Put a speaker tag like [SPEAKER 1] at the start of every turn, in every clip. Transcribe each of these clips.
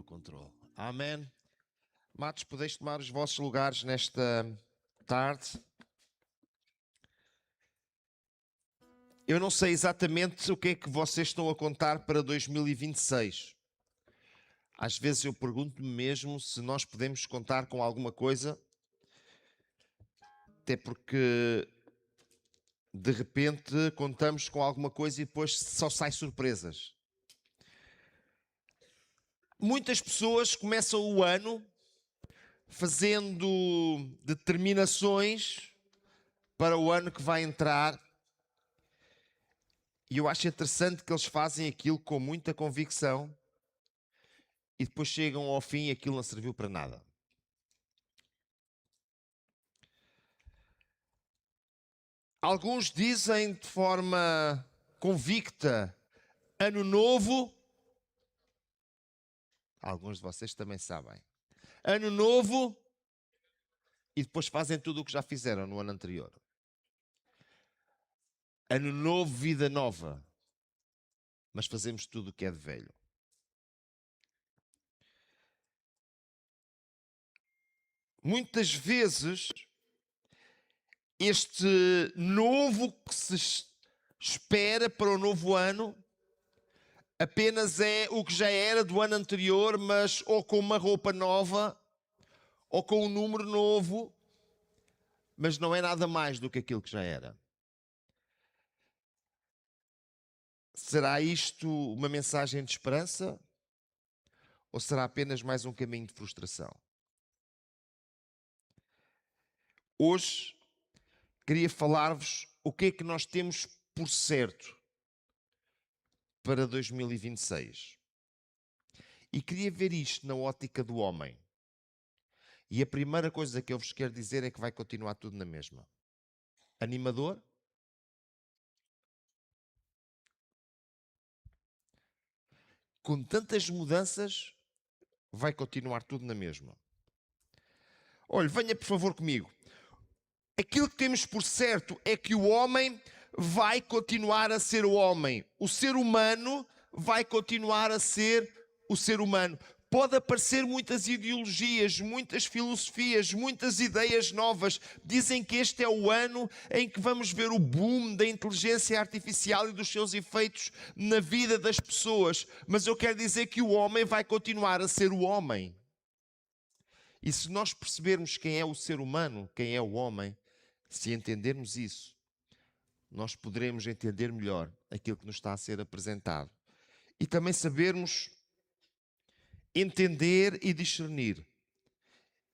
[SPEAKER 1] Controle. Amém. Matos, podeis tomar os vossos lugares nesta tarde. Eu não sei exatamente o que é que vocês estão a contar para 2026. Às vezes eu pergunto-me mesmo se nós podemos contar com alguma coisa, até porque de repente contamos com alguma coisa e depois só sai surpresas. Muitas pessoas começam o ano fazendo determinações para o ano que vai entrar. E eu acho interessante que eles fazem aquilo com muita convicção e depois chegam ao fim e aquilo não serviu para nada. Alguns dizem de forma convicta, ano novo. Alguns de vocês também sabem. Ano novo, e depois fazem tudo o que já fizeram no ano anterior. Ano novo, vida nova. Mas fazemos tudo o que é de velho. Muitas vezes, este novo que se espera para o novo ano apenas é o que já era do ano anterior, mas ou com uma roupa nova, ou com um número novo, mas não é nada mais do que aquilo que já era. Será isto uma mensagem de esperança? Ou será apenas mais um caminho de frustração? Hoje, queria falar-vos o que é que nós temos por certo para 2026. E queria ver isto na ótica do homem. E a primeira coisa que eu vos quero dizer é que vai continuar tudo na mesma. Animador? Com tantas mudanças, vai continuar tudo na mesma. Olha, venha por favor comigo. Aquilo que temos por certo é que o homem vai continuar a ser o homem. O ser humano vai continuar a ser o ser humano. Pode aparecer muitas ideologias, muitas filosofias, muitas ideias novas. Dizem que este é o ano em que vamos ver o boom da inteligência artificial e dos seus efeitos na vida das pessoas. Mas eu quero dizer que o homem vai continuar a ser o homem. E se nós percebermos quem é o ser humano, quem é o homem, se entendermos isso, nós poderemos entender melhor aquilo que nos está a ser apresentado. E também sabermos entender e discernir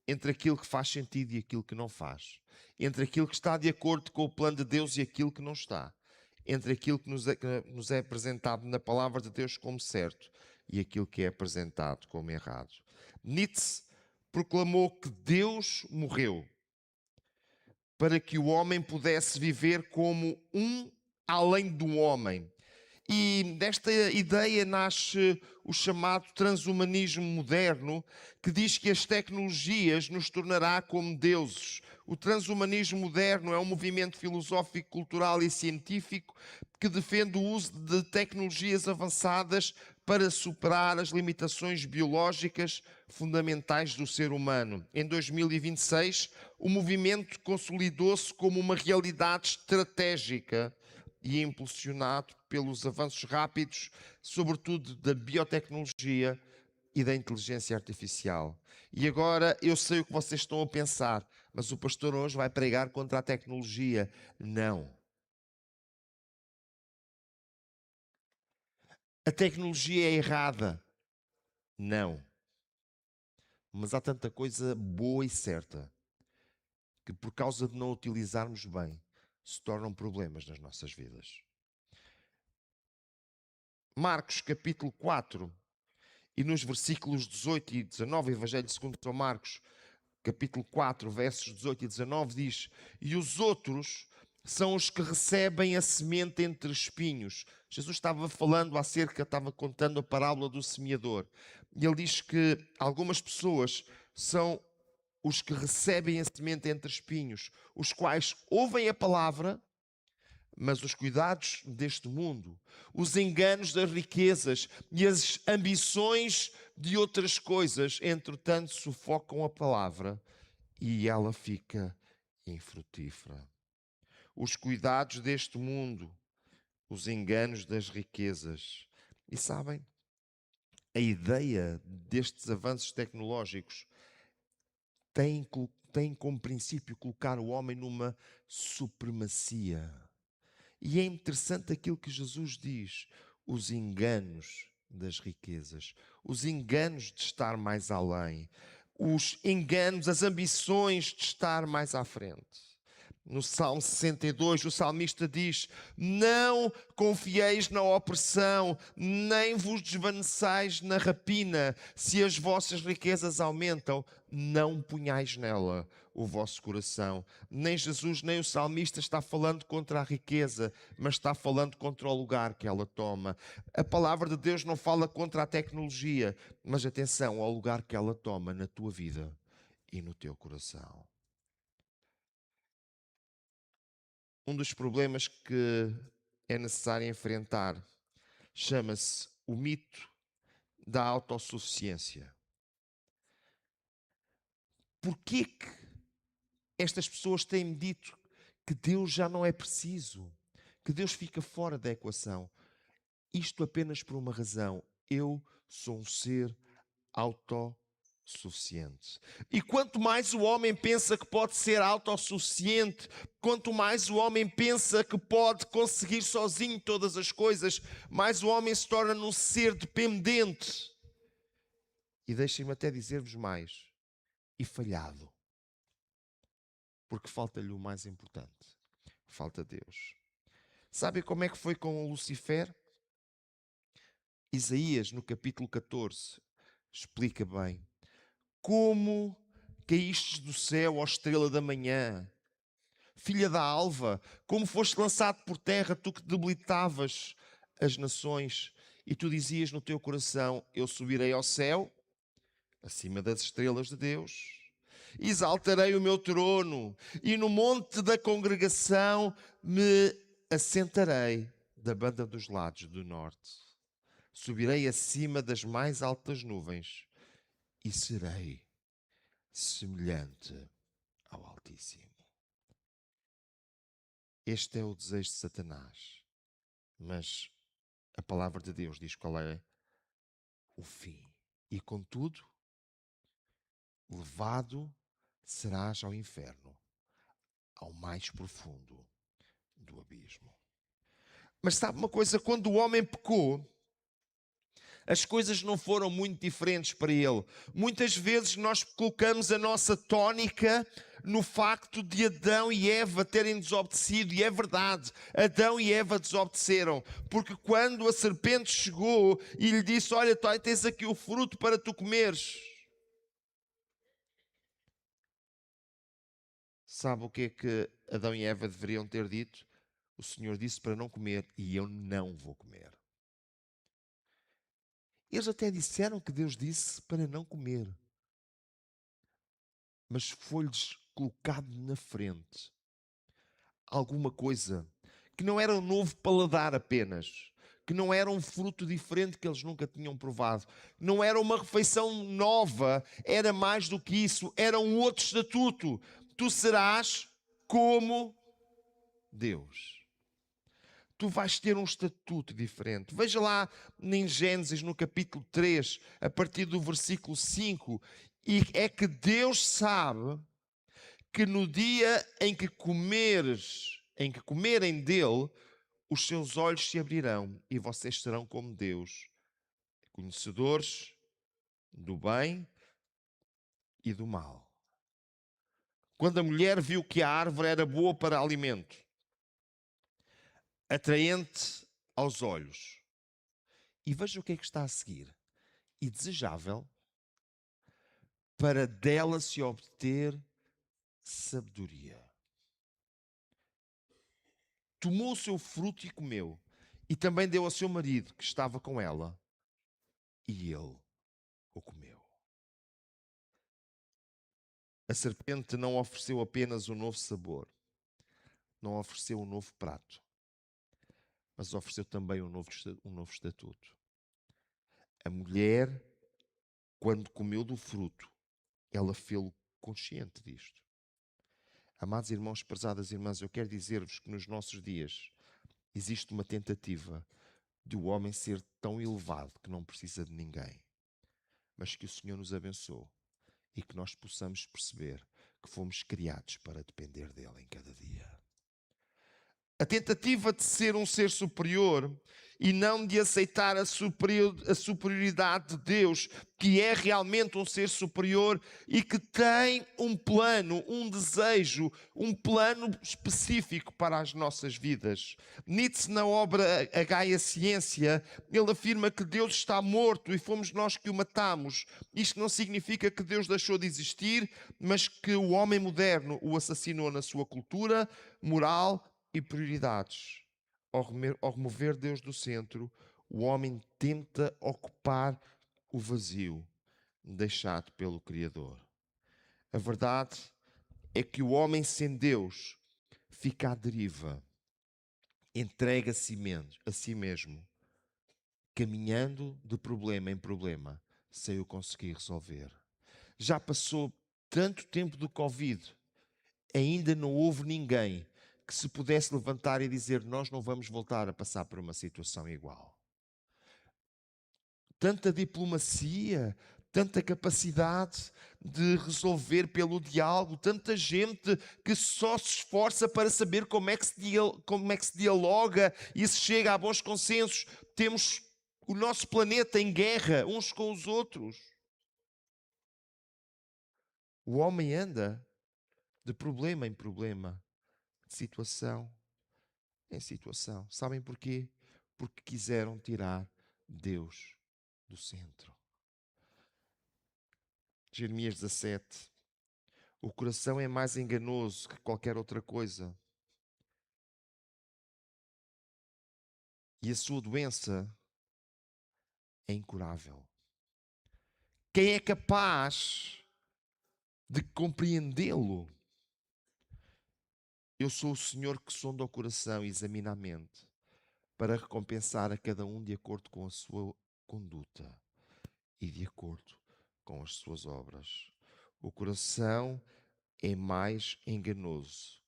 [SPEAKER 1] entre aquilo que faz sentido e aquilo que não faz. Entre aquilo que está de acordo com o plano de Deus e aquilo que não está. Entre aquilo que nos é apresentado na palavra de Deus como certo e aquilo que é apresentado como errado. Nietzsche proclamou que Deus morreu para que o homem pudesse viver como um além do homem. E desta ideia nasce o chamado transhumanismo moderno, que diz que as tecnologias nos tornará como deuses. O transhumanismo moderno é um movimento filosófico, cultural e científico que defende o uso de tecnologias avançadas para superar as limitações biológicas fundamentais do ser humano. Em 2026, o movimento consolidou-se como uma realidade estratégica e impulsionado pelos avanços rápidos, sobretudo da biotecnologia e da inteligência artificial. E agora eu sei o que vocês estão a pensar, mas o pastor hoje vai pregar contra a tecnologia. Não. A tecnologia é errada. Não. Mas há tanta coisa boa e certa que, por causa de não utilizarmos bem, se tornam problemas nas nossas vidas. Marcos capítulo 4 e nos versículos 18 e 19, Evangelho segundo São Marcos capítulo 4, versos 18 e 19 diz: e os outros são os que recebem a semente entre espinhos. Jesus estava contando a parábola do semeador. E ele diz que algumas pessoas são os que recebem a semente entre espinhos, os quais ouvem a palavra, mas os cuidados deste mundo, os enganos das riquezas e as ambições de outras coisas, entretanto sufocam a palavra e ela fica infrutífera. Os cuidados deste mundo, os enganos das riquezas. E sabem, a ideia destes avanços tecnológicos tem como princípio colocar o homem numa supremacia. E é interessante aquilo que Jesus diz: os enganos das riquezas, os enganos de estar mais além, os enganos, as ambições de estar mais à frente. No Salmo 62, o salmista diz: não confieis na opressão, nem vos desvaneçais na rapina. Se as vossas riquezas aumentam, não ponhais nela o vosso coração. Nem Jesus, nem o salmista está falando contra a riqueza, mas está falando contra o lugar que ela toma. A palavra de Deus não fala contra a tecnologia, mas atenção ao lugar que ela toma na tua vida e no teu coração. Um dos problemas que é necessário enfrentar chama-se o mito da autossuficiência. Porquê que estas pessoas têm-me dito que Deus já não é preciso, que Deus fica fora da equação? Isto apenas por uma razão: eu sou um ser autossuficiente. E quanto mais o homem pensa que pode ser autossuficiente, quanto mais o homem pensa que pode conseguir sozinho todas as coisas, mais o homem se torna num ser dependente. E deixem-me até dizer-vos mais: e falhado. Porque falta-lhe o mais importante. Falta Deus. Sabem como é que foi com Lucifer? Isaías, no capítulo 14, explica bem. Como caístes do céu, ó estrela da manhã, filha da alva, como foste lançado por terra, tu que debilitavas as nações, e tu dizias no teu coração: eu subirei ao céu, acima das estrelas de Deus, exaltarei o meu trono, e no monte da congregação me assentarei da banda dos lados do norte. Subirei acima das mais altas nuvens e serei semelhante ao Altíssimo. Este é o desejo de Satanás. Mas a palavra de Deus diz qual é o fim. E contudo, levado serás ao inferno, ao mais profundo do abismo. Mas sabe uma coisa? Quando o homem pecou, as coisas não foram muito diferentes para ele. Muitas vezes nós colocamos a nossa tónica no facto de Adão e Eva terem desobedecido. E é verdade, Adão e Eva desobedeceram. Porque quando a serpente chegou e lhe disse: olha, tens aqui o fruto para tu comeres. Sabe o que é que Adão e Eva deveriam ter dito? O Senhor disse para não comer e eu não vou comer. Eles até disseram que Deus disse para não comer. Mas foi-lhes colocado na frente alguma coisa que não era um novo paladar apenas, que não era um fruto diferente que eles nunca tinham provado, não era uma refeição nova, era mais do que isso, era um outro estatuto. Tu serás como Deus. Tu vais ter um estatuto diferente. Veja lá em Gênesis, no capítulo 3, a partir do versículo 5, e é que Deus sabe que no dia em que comerem dele, os seus olhos se abrirão e vocês serão como Deus, conhecedores do bem e do mal. Quando a mulher viu que a árvore era boa para alimento, atraente aos olhos, e veja o que é que está a seguir, e desejável para dela se obter sabedoria. Tomou o seu fruto e comeu, e também deu ao seu marido que estava com ela, e ele o comeu. A serpente não ofereceu apenas um novo sabor, não ofereceu um novo prato, mas ofereceu também um novo estatuto. A mulher quando comeu do fruto, ela fê-lo consciente disto. Amados irmãos, prezadas irmãs, eu quero dizer-vos que nos nossos dias existe uma tentativa de o homem ser tão elevado que não precisa de ninguém, mas que o Senhor nos abençoe e que nós possamos perceber que fomos criados para depender dele em cada dia. A tentativa de ser um ser superior e não de aceitar a superioridade de Deus, que é realmente um ser superior e que tem um plano, um desejo, um plano específico para as nossas vidas. Nietzsche, na obra A Gaia Ciência, ele afirma que Deus está morto e fomos nós que o matamos. Isto não significa que Deus deixou de existir, mas que o homem moderno o assassinou na sua cultura, moral e prioridades. Ao remover Deus do centro, o homem tenta ocupar o vazio deixado pelo Criador. A verdade é que o homem sem Deus fica à deriva, entrega a si mesmo, caminhando de problema em problema, sem o conseguir resolver. Já passou tanto tempo do Covid, ainda não houve ninguém que se pudesse levantar e dizer: nós não vamos voltar a passar por uma situação igual. Tanta diplomacia, tanta capacidade de resolver pelo diálogo, tanta gente que só se esforça para saber como é que se dialoga e se chega a bons consensos. Temos o nosso planeta em guerra uns com os outros. O homem anda de problema em problema, de situação em situação. Sabem porquê? Porque quiseram tirar Deus do centro. Jeremias 17. O coração é mais enganoso que qualquer outra coisa. E a sua doença é incurável. Quem é capaz de compreendê-lo? Eu sou o Senhor que sonda o coração e examina a mente, para recompensar a cada um de acordo com a sua conduta e de acordo com as suas obras. O coração é mais enganoso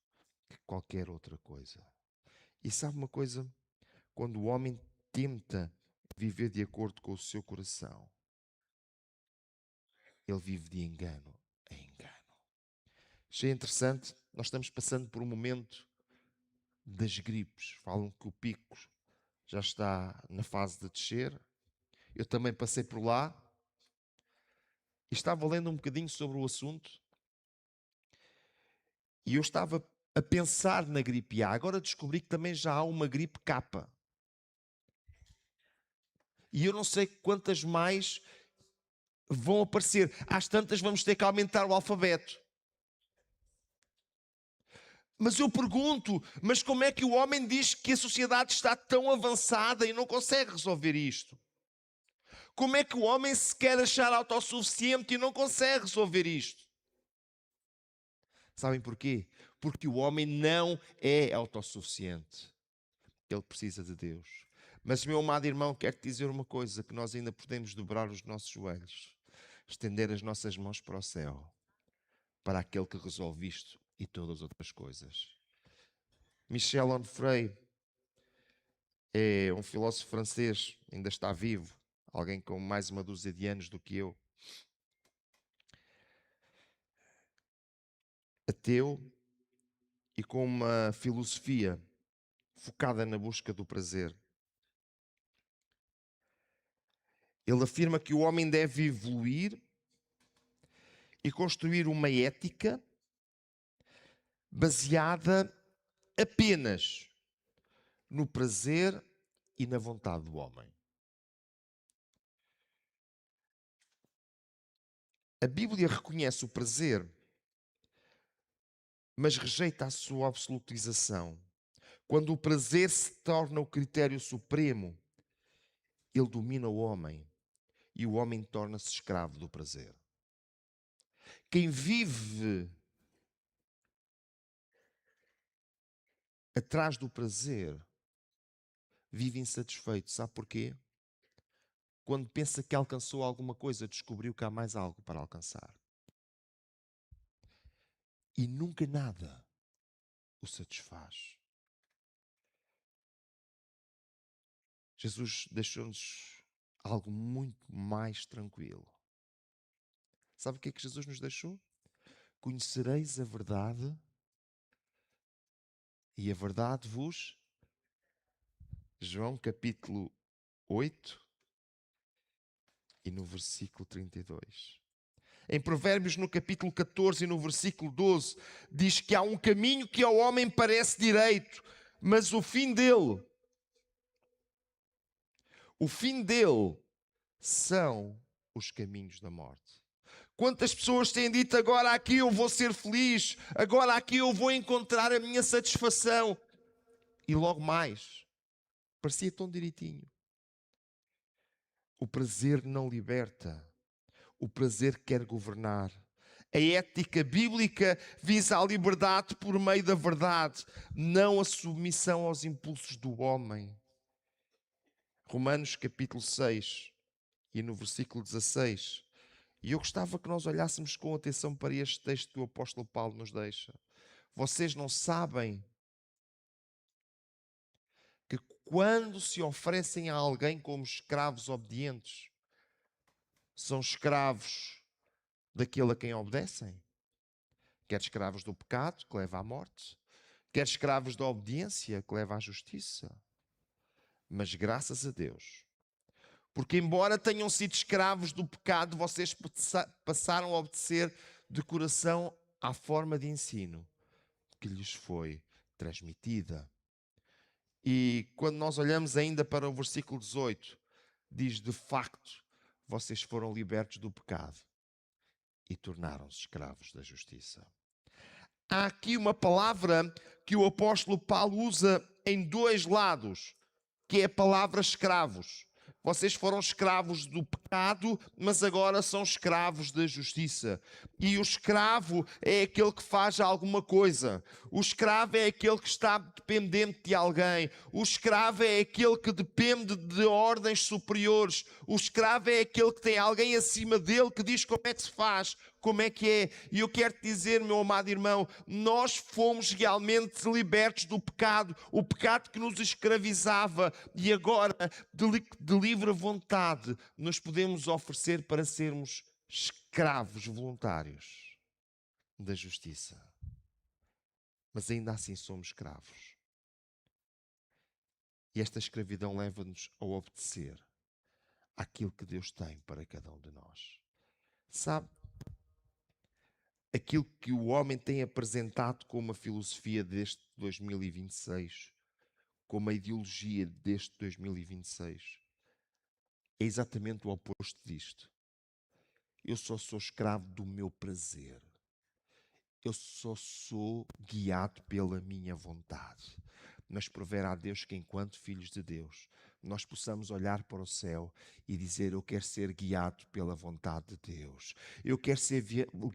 [SPEAKER 1] que qualquer outra coisa. E sabe uma coisa? Quando o homem tenta viver de acordo com o seu coração, ele vive de engano em engano. Achei interessante, nós estamos passando por um momento das gripes. Falam que o pico já está na fase de descer. Eu também passei por lá e estava lendo um bocadinho sobre o assunto e eu estava a pensar na gripe A. Agora descobri que também já há uma gripe K. E eu não sei quantas mais vão aparecer. Às tantas vamos ter que aumentar o alfabeto. Mas eu pergunto, mas como é que o homem diz que a sociedade está tão avançada e não consegue resolver isto? Como é que o homem se quer achar autossuficiente e não consegue resolver isto? Sabem porquê? Porque o homem não é autossuficiente. Ele precisa de Deus. Mas, meu amado irmão, quero-te dizer uma coisa, que nós ainda podemos dobrar os nossos joelhos, estender as nossas mãos para o céu, para aquele que resolve isto e todas as outras coisas. Michel Onfray é um filósofo francês, ainda está vivo, alguém com mais uma dúzia de anos do que eu. Ateu e com uma filosofia focada na busca do prazer. Ele afirma que o homem deve evoluir e construir uma ética baseada apenas no prazer e na vontade do homem. A Bíblia reconhece o prazer, mas rejeita a sua absolutização. Quando o prazer se torna o critério supremo, ele domina o homem e o homem torna-se escravo do prazer. Quem vive atrás do prazer vive insatisfeito. Sabe porquê? quando pensa que alcançou alguma coisa, descobriu que há mais algo para alcançar. E nunca nada o satisfaz. Jesus deixou-nos algo muito mais tranquilo. Sabe o que é que Jesus nos deixou? Conhecereis a verdade e a verdade vos... João capítulo 8 e no versículo 32. Em Provérbios, no capítulo 14 e no versículo 12, diz que há um caminho que ao homem parece direito, mas o fim dele são os caminhos da morte. Quantas pessoas têm dito, agora aqui eu vou ser feliz, agora aqui eu vou encontrar a minha satisfação. E logo mais, parecia tão direitinho. O prazer não liberta. O prazer quer governar. A ética bíblica visa a liberdade por meio da verdade, não a submissão aos impulsos do homem. Romanos capítulo 6 e no versículo 16. E eu gostava que nós olhássemos com atenção para este texto que o apóstolo Paulo nos deixa. Vocês não sabem que quando se oferecem a alguém como escravos obedientes, são escravos daquele a quem obedecem? Quer escravos do pecado, que leva à morte, quer escravos da obediência, que leva à justiça. Mas graças a Deus, porque embora tenham sido escravos do pecado, vocês passaram a obedecer de coração à forma de ensino que lhes foi transmitida. E quando nós olhamos ainda para o versículo 18, diz: de facto, vocês foram libertos do pecado e tornaram-se escravos da justiça. Há aqui uma palavra que o apóstolo Paulo usa em dois lados, que é a palavra escravos. Vocês foram escravos do pecado, mas agora são escravos da justiça. E o escravo é aquele que faz alguma coisa. O escravo é aquele que está dependente de alguém. O escravo é aquele que depende de ordens superiores. O escravo é aquele que tem alguém acima dele que diz como é que se faz, como é que é. E eu quero te dizer, meu amado irmão, nós fomos realmente libertos do pecado, o pecado que nos escravizava, e agora, de livre vontade, nos podemos oferecer para sermos escravos voluntários da justiça. Mas ainda assim somos escravos. E esta escravidão leva-nos a obedecer àquilo que Deus tem para cada um de nós. Sabe? Aquilo que o homem tem apresentado como a filosofia deste 2026, como a ideologia deste 2026, é exatamente o oposto disto. Eu só sou escravo do meu prazer. Eu só sou guiado pela minha vontade. Mas prover a Deus que, enquanto filhos de Deus, nós possamos olhar para o céu e dizer: eu quero ser guiado pela vontade de Deus. Eu quero ser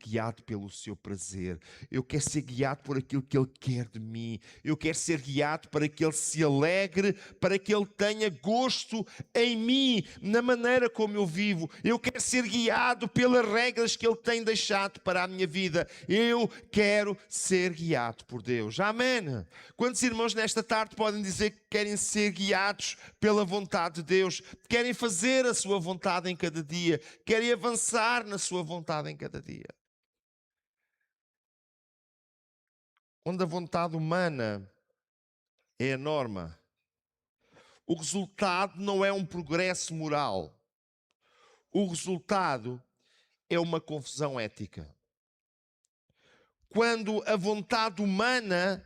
[SPEAKER 1] guiado pelo seu prazer. Eu quero ser guiado por aquilo que Ele quer de mim. Eu quero ser guiado para que Ele se alegre, para que Ele tenha gosto em mim, na maneira como eu vivo. Eu quero ser guiado pelas regras que Ele tem deixado para a minha vida. Eu quero ser guiado por Deus. Amém? Quantos irmãos nesta tarde podem dizer que querem ser guiados pela vontade de Deus, querem fazer a sua vontade em cada dia, querem avançar na sua vontade em cada dia? Onde a vontade humana é a norma, o resultado não é um progresso moral. O resultado é uma confusão ética. Quando a vontade humana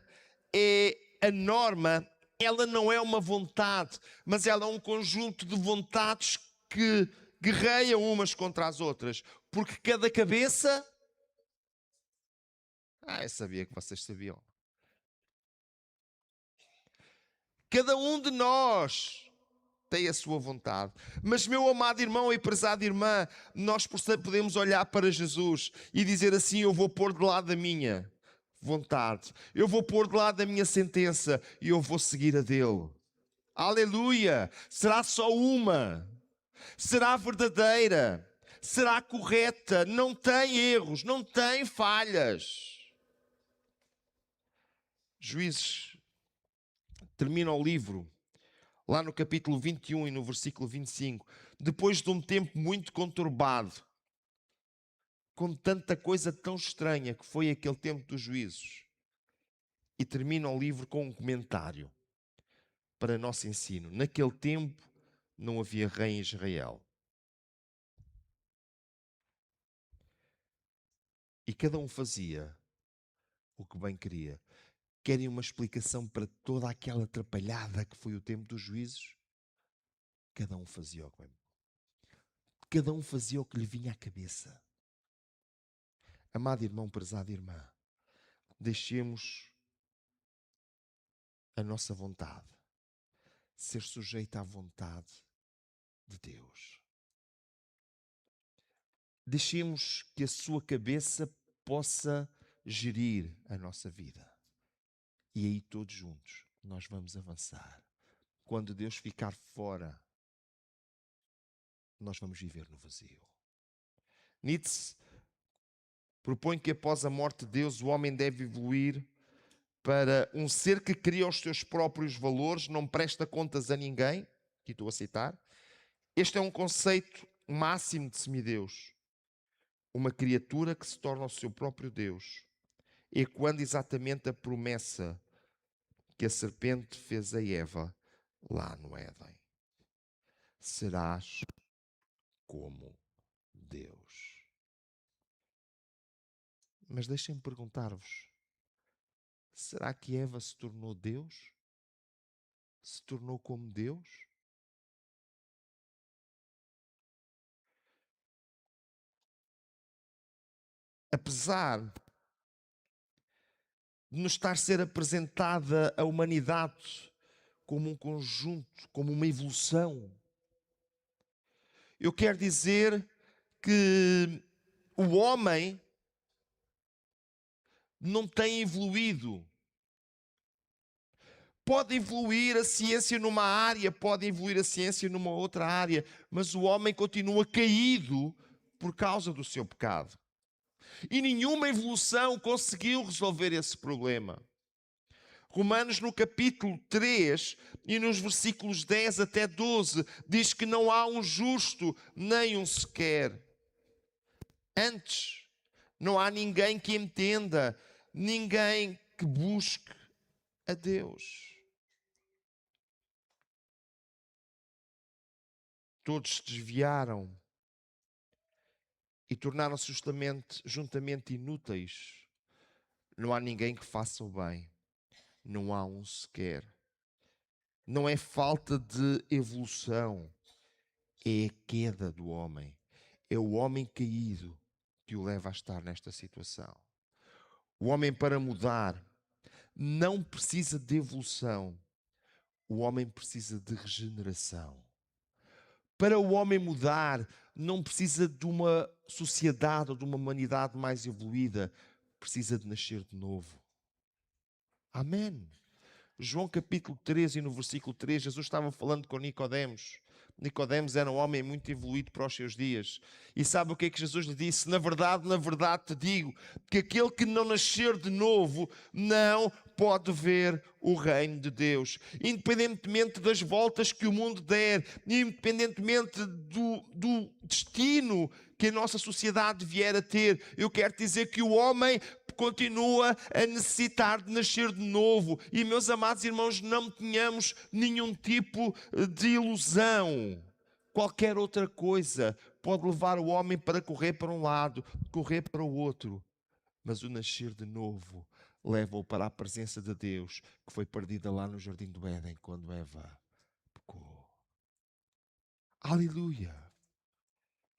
[SPEAKER 1] é a norma, ela não é uma vontade, mas ela é um conjunto de vontades que guerreiam umas contra as outras. Porque cada cabeça... eu sabia que vocês sabiam. Cada um de nós tem a sua vontade. Mas, meu amado irmão e prezada irmã, nós podemos olhar para Jesus e dizer assim: eu vou pôr de lado a minha vontade, eu vou pôr de lado a minha sentença e eu vou seguir a dele. Aleluia! Será só uma. será verdadeira, será correta, não tem erros, não tem falhas. Juízes termina o livro, lá no capítulo 21 e no versículo 25, depois de um tempo muito conturbado, com tanta coisa tão estranha que foi aquele tempo dos juízos. E termina o livro com um comentário para nosso ensino. Naquele tempo não havia rei em Israel. E cada um fazia o que bem queria. Querem uma explicação para toda aquela atrapalhada que foi o tempo dos juízos? Cada um fazia o que bem. Cada um fazia o que lhe vinha à cabeça. Amado irmão, prezada irmã, deixemos a nossa vontade ser sujeita à vontade de Deus. Deixemos que a sua cabeça possa gerir a nossa vida. E aí todos juntos nós vamos avançar. Quando Deus ficar fora, nós vamos viver no vazio. Nietzsche propõe que após a morte de Deus o homem deve evoluir para um ser que cria os seus próprios valores, não presta contas a ninguém. Aqui estou a citar. Este é um conceito máximo de semideus. Uma criatura que se torna o seu próprio Deus, ecoando exatamente a promessa que a serpente fez a Eva lá no Éden. Serás como Deus. Mas deixem-me perguntar-vos, será que Eva se tornou Deus? Se tornou como Deus? Apesar de nos estar a ser apresentada a humanidade como um conjunto, como uma evolução, eu quero dizer que o homem não tem evoluído. Pode evoluir a ciência numa área, pode evoluir a ciência numa outra área, mas o homem continua caído por causa do seu pecado. E nenhuma evolução conseguiu resolver esse problema. Romanos, no capítulo 3 e nos versículos 10 até 12, diz que não há um justo nem um sequer. Antes, não há ninguém que entenda, ninguém que busque a Deus. Todos se desviaram e tornaram-se juntamente inúteis. Não há ninguém que faça o bem. Não há um sequer. Não é falta de evolução, é a queda do homem. É o homem caído que o leva a estar nesta situação. O homem, para mudar, não precisa de evolução. O homem precisa de regeneração. Para o homem mudar, não precisa de uma sociedade ou de uma humanidade mais evoluída. Precisa de nascer de novo. Amém. João capítulo 13 e no versículo 3, Jesus estava falando com Nicodemos. Nicodemos era um homem muito evoluído para os seus dias. E sabe o que é que Jesus lhe disse? Na verdade te digo, que aquele que não nascer de novo não pode ver o reino de Deus. Independentemente das voltas que o mundo der, independentemente do destino que a nossa sociedade vier a ter, eu quero dizer que o homem continua a necessitar de nascer de novo. E, meus amados irmãos, não tenhamos nenhum tipo de ilusão. Qualquer outra coisa pode levar o homem para correr para um lado, correr para o outro. Mas o nascer de novo leva-o para a presença de Deus, que foi perdida lá no Jardim do Éden, quando Eva pecou. Aleluia!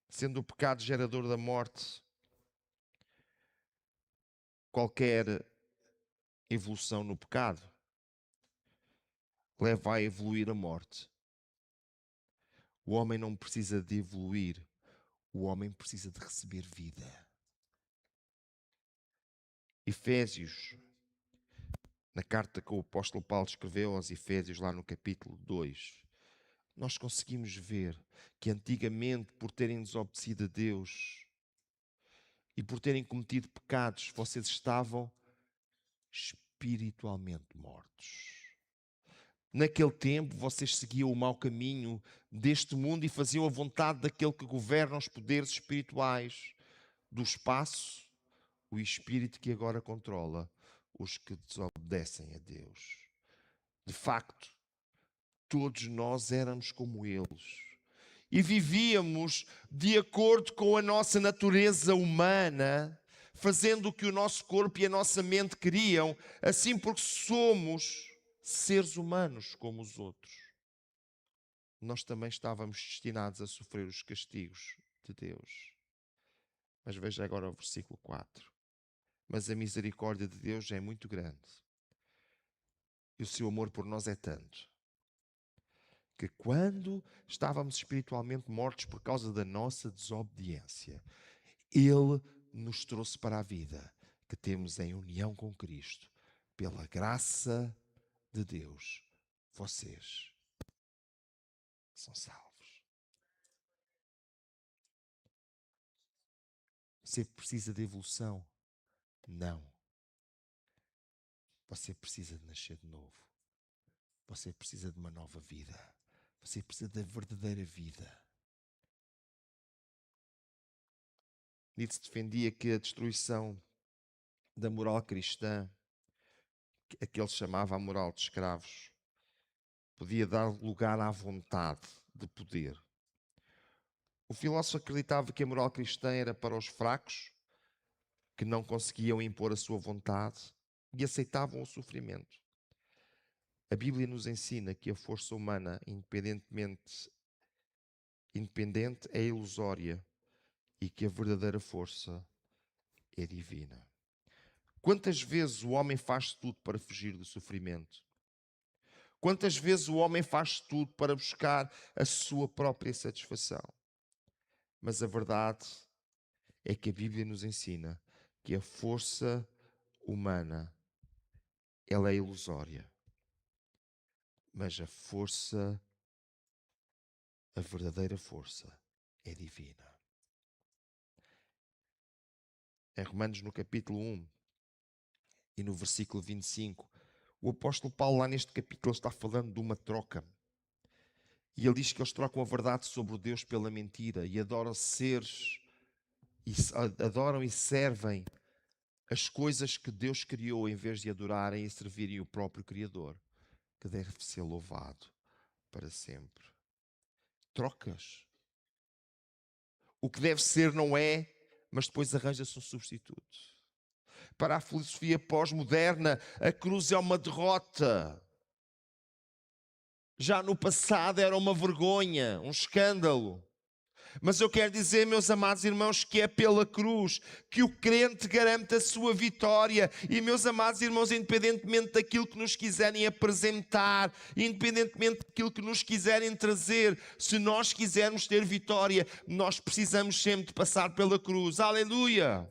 [SPEAKER 1] Sendo o pecado gerador da morte, qualquer evolução no pecado leva a evoluir a morte. O homem não precisa de evoluir, o homem precisa de receber vida. Efésios, na carta que o apóstolo Paulo escreveu aos Efésios, lá no capítulo 2, nós conseguimos ver que antigamente, por terem desobedecido a Deus e por terem cometido pecados, vocês estavam espiritualmente mortos. Naquele tempo, vocês seguiam o mau caminho deste mundo e faziam a vontade daquele que governa os poderes espirituais do espaço, o espírito que agora controla os que desobedecem a Deus. De facto, todos nós éramos como eles e vivíamos de acordo com a nossa natureza humana, fazendo o que o nosso corpo e a nossa mente queriam, assim porque somos seres humanos como os outros. Nós também estávamos destinados a sofrer os castigos de Deus. Mas veja agora o versículo 4. Mas a misericórdia de Deus é muito grande e o seu amor por nós é tanto, que quando estávamos espiritualmente mortos por causa da nossa desobediência, Ele nos trouxe para a vida que temos em união com Cristo. Pela graça de Deus, vocês são salvos. Você precisa de evolução? Não. Você precisa de nascer de novo. Você precisa de uma nova vida. Você precisa da verdadeira vida. Nietzsche defendia que a destruição da moral cristã, a que ele chamava a moral de escravos, podia dar lugar à vontade de poder. O filósofo acreditava que a moral cristã era para os fracos, que não conseguiam impor a sua vontade e aceitavam o sofrimento. A Bíblia nos ensina que a força humana, independente, é ilusória e que a verdadeira força é divina. Quantas vezes o homem faz tudo para fugir do sofrimento? Quantas vezes o homem faz tudo para buscar a sua própria satisfação? Mas a verdade é que a Bíblia nos ensina que a força humana, ela é ilusória. Mas a verdadeira força é divina. Em Romanos, no capítulo 1 e no versículo 25, o apóstolo Paulo, lá neste capítulo, está falando de uma troca. E ele diz que eles trocam a verdade sobre o Deus pela mentira e adoram e servem as coisas que Deus criou em vez de adorarem e servirem o próprio Criador, que deve ser louvado para sempre. Trocas. O que deve ser não é, mas depois arranja-se um substituto. Para a filosofia pós-moderna, a cruz é uma derrota. Já no passado era uma vergonha, um escândalo. Mas eu quero dizer, meus amados irmãos, que é pela cruz que o crente garante a sua vitória. E, meus amados irmãos, independentemente daquilo que nos quiserem apresentar, independentemente daquilo que nos quiserem trazer, se nós quisermos ter vitória, nós precisamos sempre de passar pela cruz. Aleluia!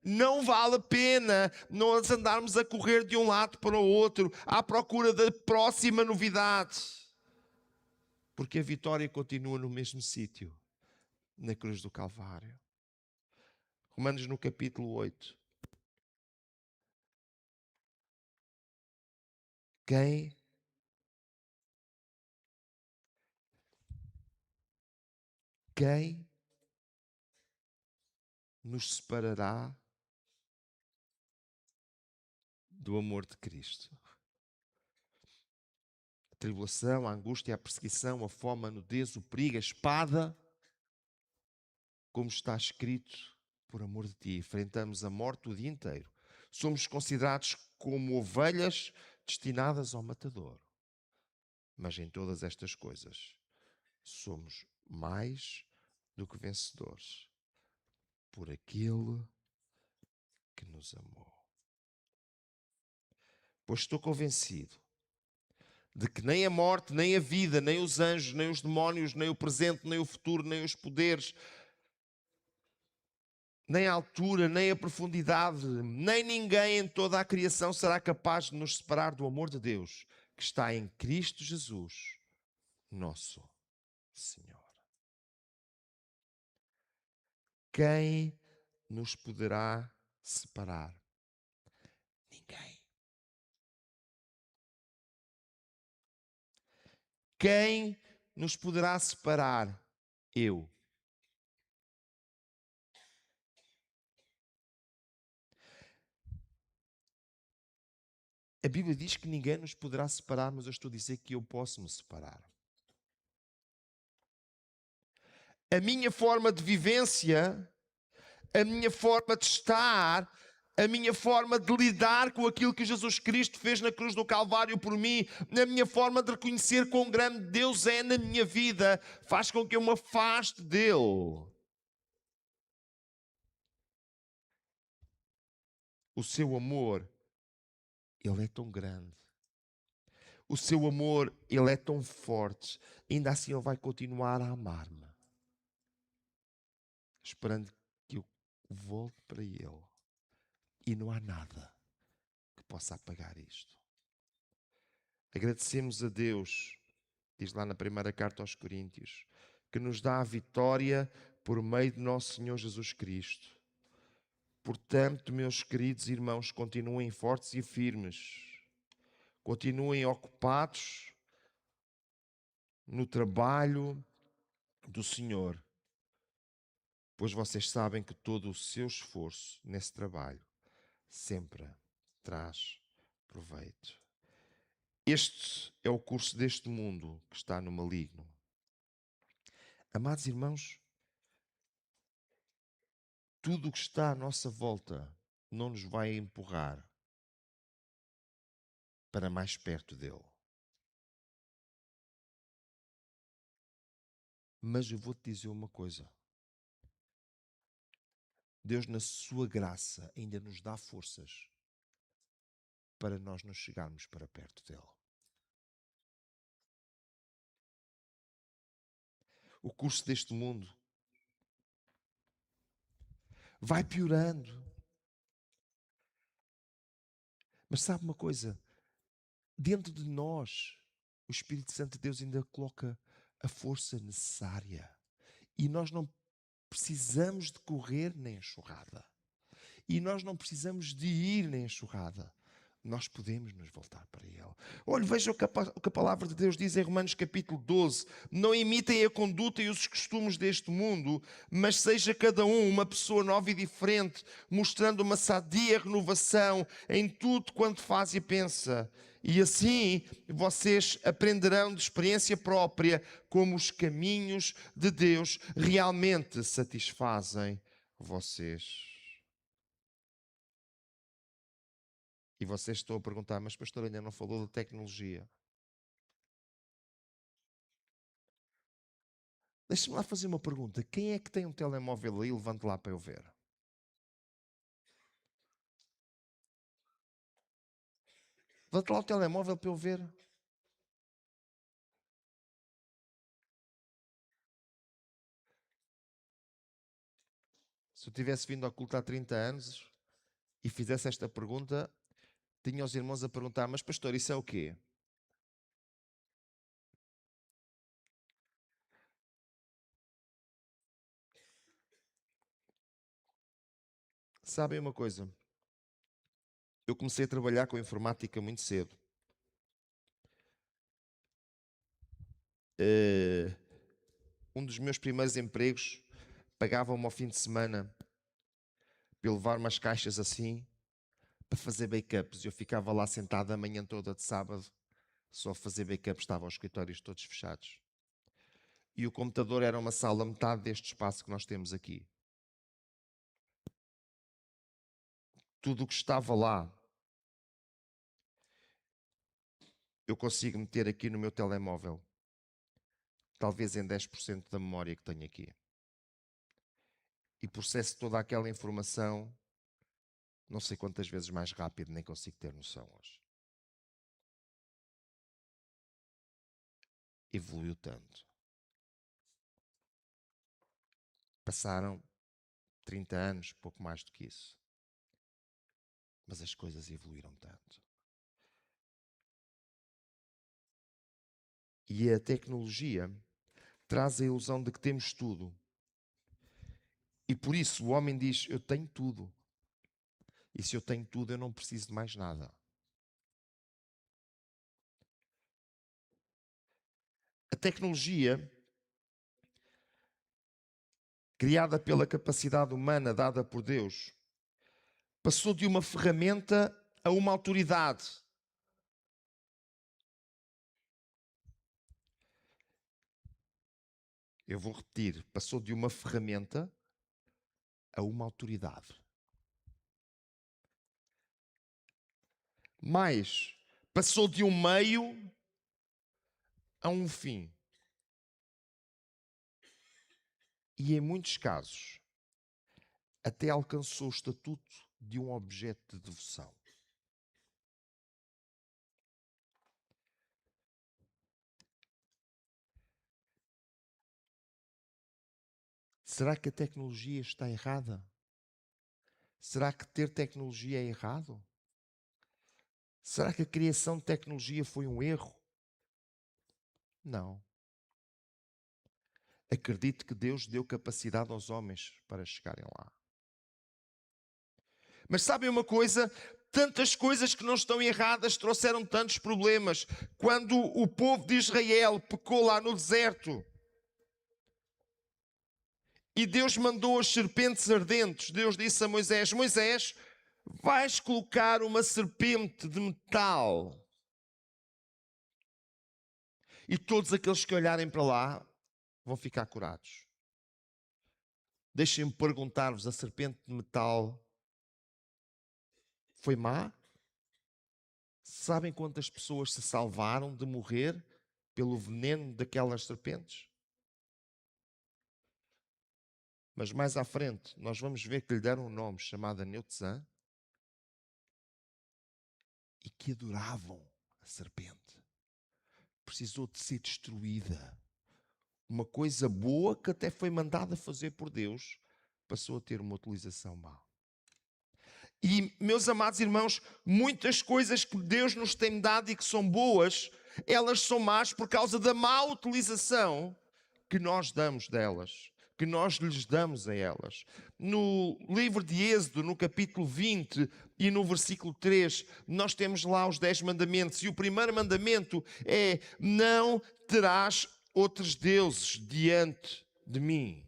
[SPEAKER 1] Não vale a pena nós andarmos a correr de um lado para o outro à procura da próxima novidade. Porque a vitória continua no mesmo sítio, na cruz do Calvário. Romanos no capítulo 8. Quem nos separará do amor de Cristo? A tribulação, a angústia, a perseguição, a fome, a nudez, o perigo, a espada, como está escrito, por amor de ti, enfrentamos a morte o dia inteiro. Somos considerados como ovelhas destinadas ao matador. Mas em todas estas coisas, somos mais do que vencedores por aquele que nos amou. Pois estou convencido de que nem a morte, nem a vida, nem os anjos, nem os demónios, nem o presente, nem o futuro, nem os poderes, nem a altura, nem a profundidade, nem ninguém em toda a criação será capaz de nos separar do amor de Deus que está em Cristo Jesus, nosso Senhor. Quem nos poderá separar? Ninguém. Quem nos poderá separar? Eu. A Bíblia diz que ninguém nos poderá separar, mas eu estou a dizer que eu posso me separar. A minha forma de vivência, a minha forma de estar, a minha forma de lidar com aquilo que Jesus Cristo fez na cruz do Calvário por mim, a minha forma de reconhecer quão grande Deus é na minha vida, faz com que eu me afaste dele. O seu amor, ele é tão grande. O seu amor, ele é tão forte. Ainda assim ele vai continuar a amar-me, esperando que eu volte para ele. E não há nada que possa apagar isto. Agradecemos a Deus, diz lá na primeira carta aos Coríntios, que nos dá a vitória por meio de nosso Senhor Jesus Cristo. Portanto, meus queridos irmãos, continuem fortes e firmes. Continuem ocupados no trabalho do Senhor, pois vocês sabem que todo o seu esforço nesse trabalho sempre traz proveito. Este é o curso deste mundo que está no maligno. Amados irmãos, tudo o que está à nossa volta não nos vai empurrar para mais perto dele. Mas eu vou-te dizer uma coisa. Deus, na sua graça, ainda nos dá forças para nós nos chegarmos para perto dele. O curso deste mundo vai piorando. Mas sabe uma coisa? Dentro de nós, o Espírito Santo de Deus ainda coloca a força necessária. E nós não precisamos de correr nem enxurrada. E nós não precisamos de ir nem enxurrada. Nós podemos nos voltar para Ele. Olha, veja o que a palavra de Deus diz em Romanos capítulo 12. Não imitem a conduta e os costumes deste mundo, mas seja cada um uma pessoa nova e diferente, mostrando uma sadia renovação em tudo quanto faz e pensa. E assim vocês aprenderão de experiência própria como os caminhos de Deus realmente satisfazem vocês. E vocês estão a perguntar, mas pastor, ainda não falou de tecnologia. Deixa-me lá fazer uma pergunta. Quem é que tem um telemóvel aí? Levante lá para eu ver. Levante lá o telemóvel para eu ver. Se eu tivesse vindo ao culto há 30 anos e fizesse esta pergunta, tinha os irmãos a perguntar, mas pastor, isso é o quê? Sabem uma coisa? Eu comecei a trabalhar com informática muito cedo. Um dos meus primeiros empregos pagava-me ao fim de semana para eu levar umas caixas assim para fazer backups. Eu ficava lá sentado a manhã toda de sábado só a fazer backups, estavam os escritórios todos fechados. E o computador era uma sala metade deste espaço que nós temos aqui. Tudo o que estava lá eu consigo meter aqui no meu telemóvel. Talvez em 10% da memória que tenho aqui. E processo toda aquela informação não sei quantas vezes mais rápido, nem consigo ter noção hoje. Evoluiu tanto. Passaram 30 anos, pouco mais do que isso. Mas as coisas evoluíram tanto. E a tecnologia traz a ilusão de que temos tudo. E por isso o homem diz, eu tenho tudo. E se eu tenho tudo, eu não preciso de mais nada. A tecnologia, criada pela capacidade humana dada por Deus, passou de uma ferramenta a uma autoridade. Eu vou repetir, passou de uma ferramenta a uma autoridade. Mas passou de um meio a um fim. E em muitos casos, até alcançou o estatuto de um objeto de devoção. Será que a tecnologia está errada? Será que ter tecnologia é errado? Será que a criação de tecnologia foi um erro? Não. Acredito que Deus deu capacidade aos homens para chegarem lá. Mas sabem uma coisa? Tantas coisas que não estão erradas trouxeram tantos problemas. Quando o povo de Israel pecou lá no deserto e Deus mandou as serpentes ardentes, Deus disse a Moisés, Moisés, vais colocar uma serpente de metal. E todos aqueles que olharem para lá vão ficar curados. Deixem-me perguntar-vos, a serpente de metal foi má? Sabem quantas pessoas se salvaram de morrer pelo veneno daquelas serpentes? Mas mais à frente, nós vamos ver que lhe deram um nome chamado Neutzan e que adoravam a serpente. Precisou de ser destruída. Uma coisa boa que até foi mandada fazer por Deus passou a ter uma utilização má. E, meus amados irmãos, muitas coisas que Deus nos tem dado e que são boas, elas são más por causa da má utilização que nós damos delas, que nós lhes damos a elas. No livro de Êxodo, no capítulo 20 e no versículo 3, nós temos lá os 10 mandamentos. E o primeiro mandamento é: não terás outros deuses diante de mim.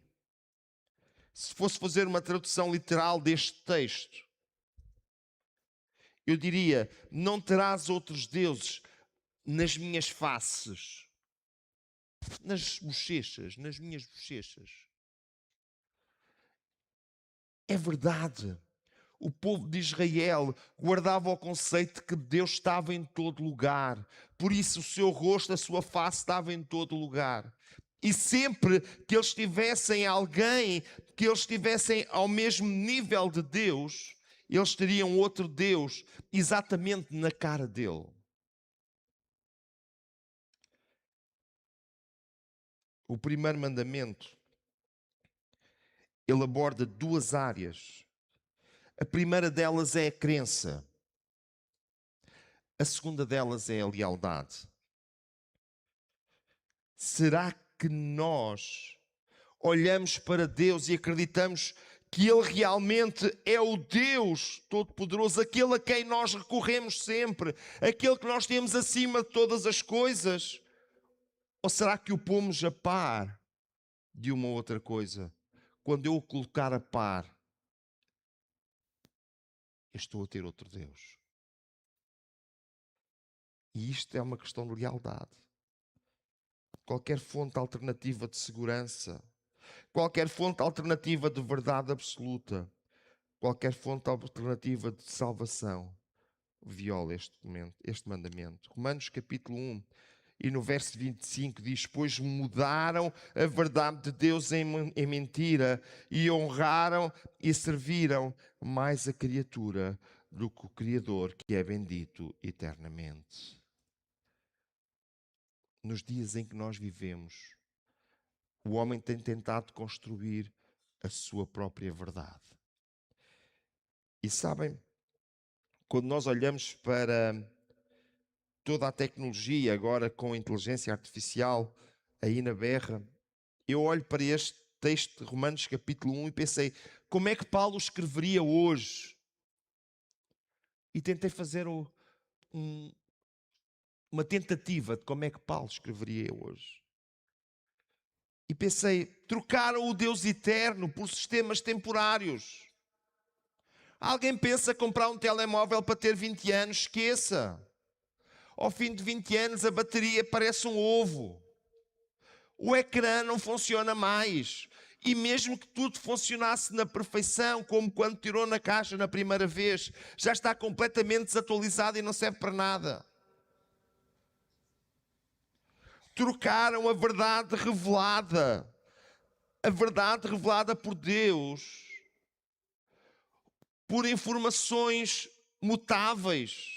[SPEAKER 1] Se fosse fazer uma tradução literal deste texto, eu diria, não terás outros deuses nas minhas faces, nas bochechas, nas minhas bochechas. É verdade. O povo de Israel guardava o conceito de que Deus estava em todo lugar. Por isso o seu rosto, a sua face estava em todo lugar. E sempre que eles tivessem alguém, que eles estivessem ao mesmo nível de Deus, eles teriam outro Deus exatamente na cara dele. O primeiro mandamento, ele aborda duas áreas. A primeira delas é a crença. A segunda delas é a lealdade. Será que nós olhamos para Deus e acreditamos que Ele realmente é o Deus Todo-Poderoso, aquele a quem nós recorremos sempre, aquele que nós temos acima de todas as coisas? Ou será que o pomos a par de uma outra coisa? Quando eu o colocar a par, eu estou a ter outro Deus. E isto é uma questão de lealdade. Qualquer fonte alternativa de segurança, qualquer fonte alternativa de verdade absoluta, qualquer fonte alternativa de salvação viola este mandamento. Romanos capítulo 1 e no verso 25 diz: pois mudaram a verdade de Deus em mentira e honraram e serviram mais a criatura do que o Criador, que é bendito eternamente. Nos dias em que nós vivemos, o homem tem tentado construir a sua própria verdade. E sabem, quando nós olhamos para toda a tecnologia, agora com a inteligência artificial aí na berra, eu olho para este texto de Romanos capítulo 1 e pensei, como é que Paulo escreveria hoje? E tentei fazer uma tentativa de como é que Paulo escreveria hoje. E pensei, trocaram o Deus eterno por sistemas temporários. Alguém pensa comprar um telemóvel para ter 20 anos? Esqueça. Ao fim de 20 anos a bateria parece um ovo. O ecrã não funciona mais. E mesmo que tudo funcionasse na perfeição, como quando tirou na caixa na primeira vez, já está completamente desatualizado e não serve para nada. Trocaram a verdade revelada por Deus, por informações mutáveis,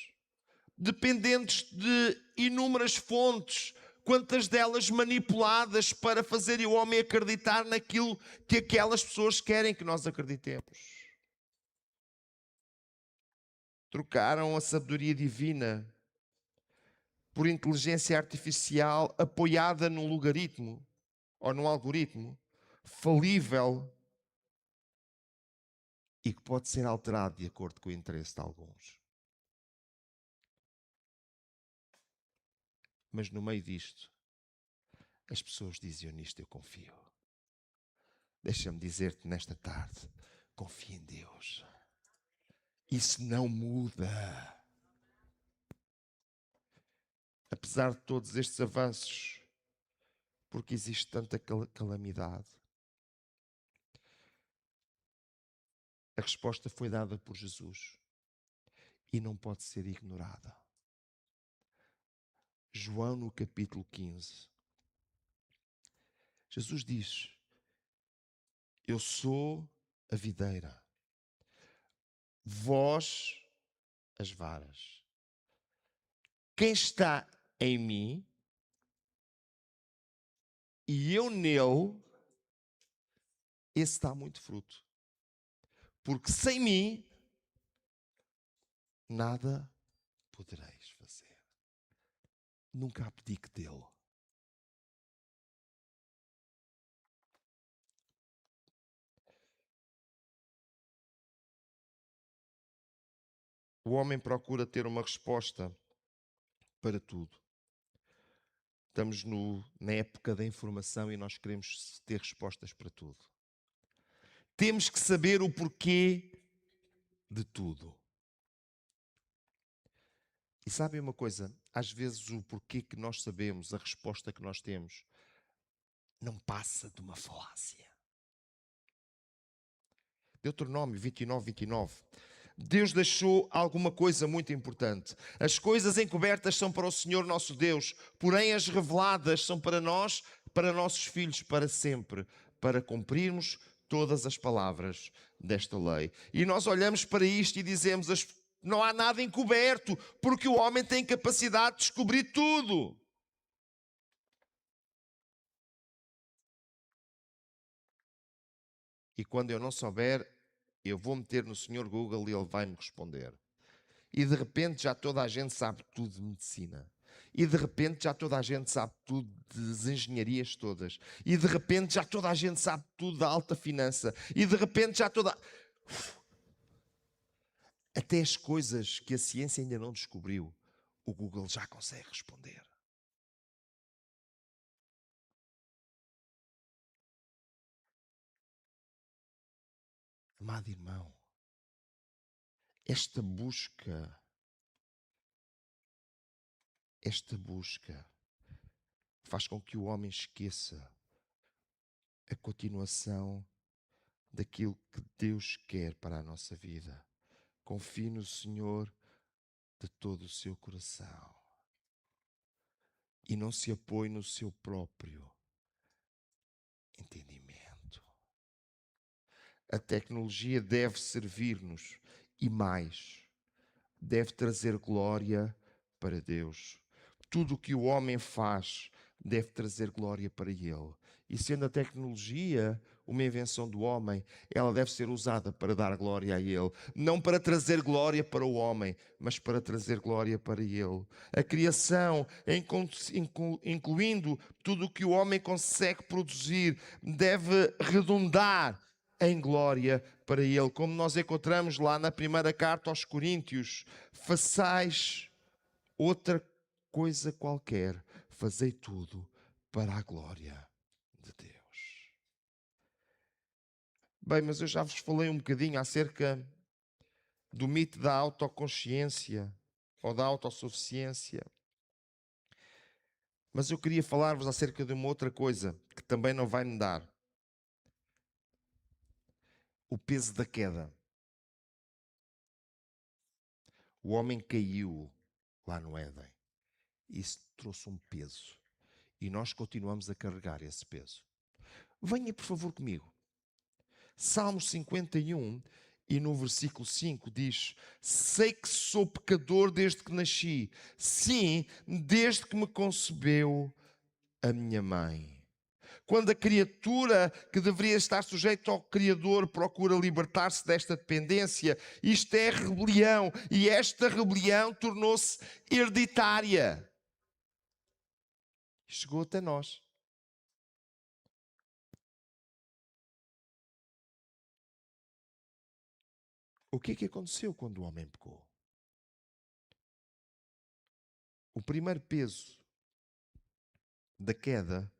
[SPEAKER 1] dependentes de inúmeras fontes, quantas delas manipuladas para fazer o homem acreditar naquilo que aquelas pessoas querem que nós acreditemos. Trocaram a sabedoria divina por inteligência artificial apoiada num logaritmo ou num algoritmo falível e que pode ser alterado de acordo com o interesse de alguns. Mas no meio disto, as pessoas diziam: nisto eu confio. Deixa-me dizer-te nesta tarde, confia em Deus. Isso não muda. Apesar de todos estes avanços, porque existe tanta calamidade, a resposta foi dada por Jesus e não pode ser ignorada. João no capítulo 15. Jesus diz: eu sou a videira, vós as varas. Quem está em mim e eu nele, esse dá muito fruto. Porque sem mim, nada podereis fazer. Nunca abdique dele. O homem procura ter uma resposta para tudo. Estamos na época da informação e nós queremos ter respostas para tudo. Temos que saber o porquê de tudo. E sabem uma coisa? Às vezes o porquê que nós sabemos, a resposta que nós temos, não passa de uma falácia. Deuteronômio 29, 29. Deus deixou alguma coisa muito importante. As coisas encobertas são para o Senhor nosso Deus, porém as reveladas são para nós, para nossos filhos, para sempre, para cumprirmos todas as palavras desta lei. E nós olhamos para isto e dizemos: não há nada encoberto, porque o homem tem capacidade de descobrir tudo. E quando eu não souber, eu vou meter no Sr. Google e ele vai-me responder. E de repente já toda a gente sabe tudo de medicina. E de repente já toda a gente sabe tudo das engenharias todas. E de repente já toda a gente sabe tudo da alta finança. E de repente já toda... Até as coisas que a ciência ainda não descobriu, o Google já consegue responder. Amado irmão, esta busca faz com que o homem esqueça a continuação daquilo que Deus quer para a nossa vida. Confie no Senhor de todo o seu coração e não se apoie no seu próprio entendimento. A tecnologia deve servir-nos e mais, deve trazer glória para Deus. Tudo o que o homem faz deve trazer glória para ele E sendo a tecnologia uma invenção do homem, ela deve ser usada para dar glória a Ele. Não para trazer glória para o homem, mas para trazer glória para Ele. A criação, incluindo tudo o que o homem consegue produzir, deve redundar em glória para Ele. Como nós encontramos lá na primeira carta aos Coríntios: façais outra coisa qualquer, fazei tudo para a glória de Deus. Bem, mas eu já vos falei um bocadinho acerca do mito da autoconsciência ou da autossuficiência. Mas eu queria falar-vos acerca de uma outra coisa que também não vai mudar: o peso da queda. O homem caiu lá no Éden. Isso trouxe um peso. E nós continuamos a carregar esse peso. Venha, por favor, comigo. Salmos 51, e no versículo 5 diz: sei que sou pecador desde que nasci. Sim, desde que me concebeu a minha mãe. Quando a criatura que deveria estar sujeita ao Criador procura libertar-se desta dependência, isto é rebelião. E esta rebelião tornou-se hereditária. Chegou até nós. O que é que aconteceu quando o homem pecou? O primeiro peso da queda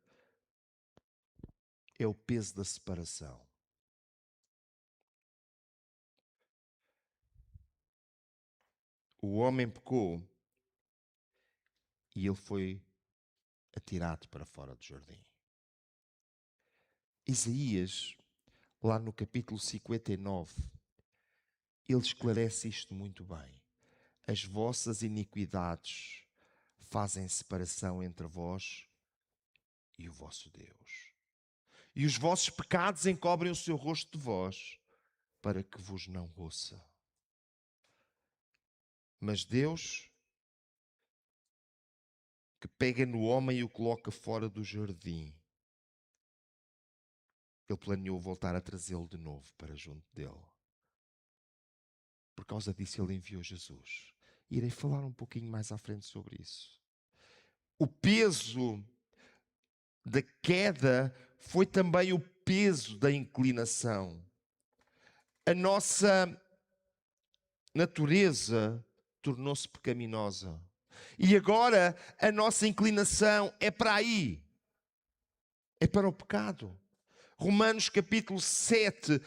[SPEAKER 1] é o peso da separação. O homem pecou e ele foi atirado para fora do jardim. Isaías, lá no capítulo 59, ele esclarece isto muito bem. As vossas iniquidades fazem separação entre vós e o vosso Deus. E os vossos pecados encobrem o seu rosto de vós, para que vos não ouça. Mas Deus, que pega no homem e o coloca fora do jardim, ele planeou voltar a trazê-lo de novo para junto dele. Por causa disso, ele enviou Jesus. Irei falar um pouquinho mais à frente sobre isso. O peso da queda foi também o peso da inclinação. A nossa natureza tornou-se pecaminosa. E agora a nossa inclinação é para aí. É para o pecado. Romanos capítulo 7,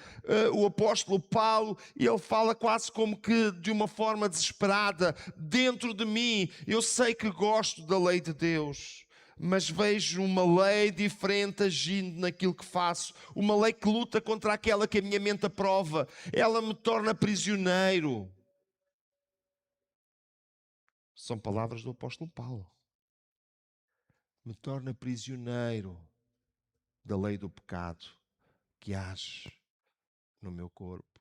[SPEAKER 1] o apóstolo Paulo, ele fala quase como que de uma forma desesperada: dentro de mim, eu sei que gosto da lei de Deus, mas vejo uma lei diferente agindo naquilo que faço, uma lei que luta contra aquela que a minha mente aprova, ela me torna prisioneiro. São palavras do apóstolo Paulo. Me torna prisioneiro da lei do pecado que age no meu corpo.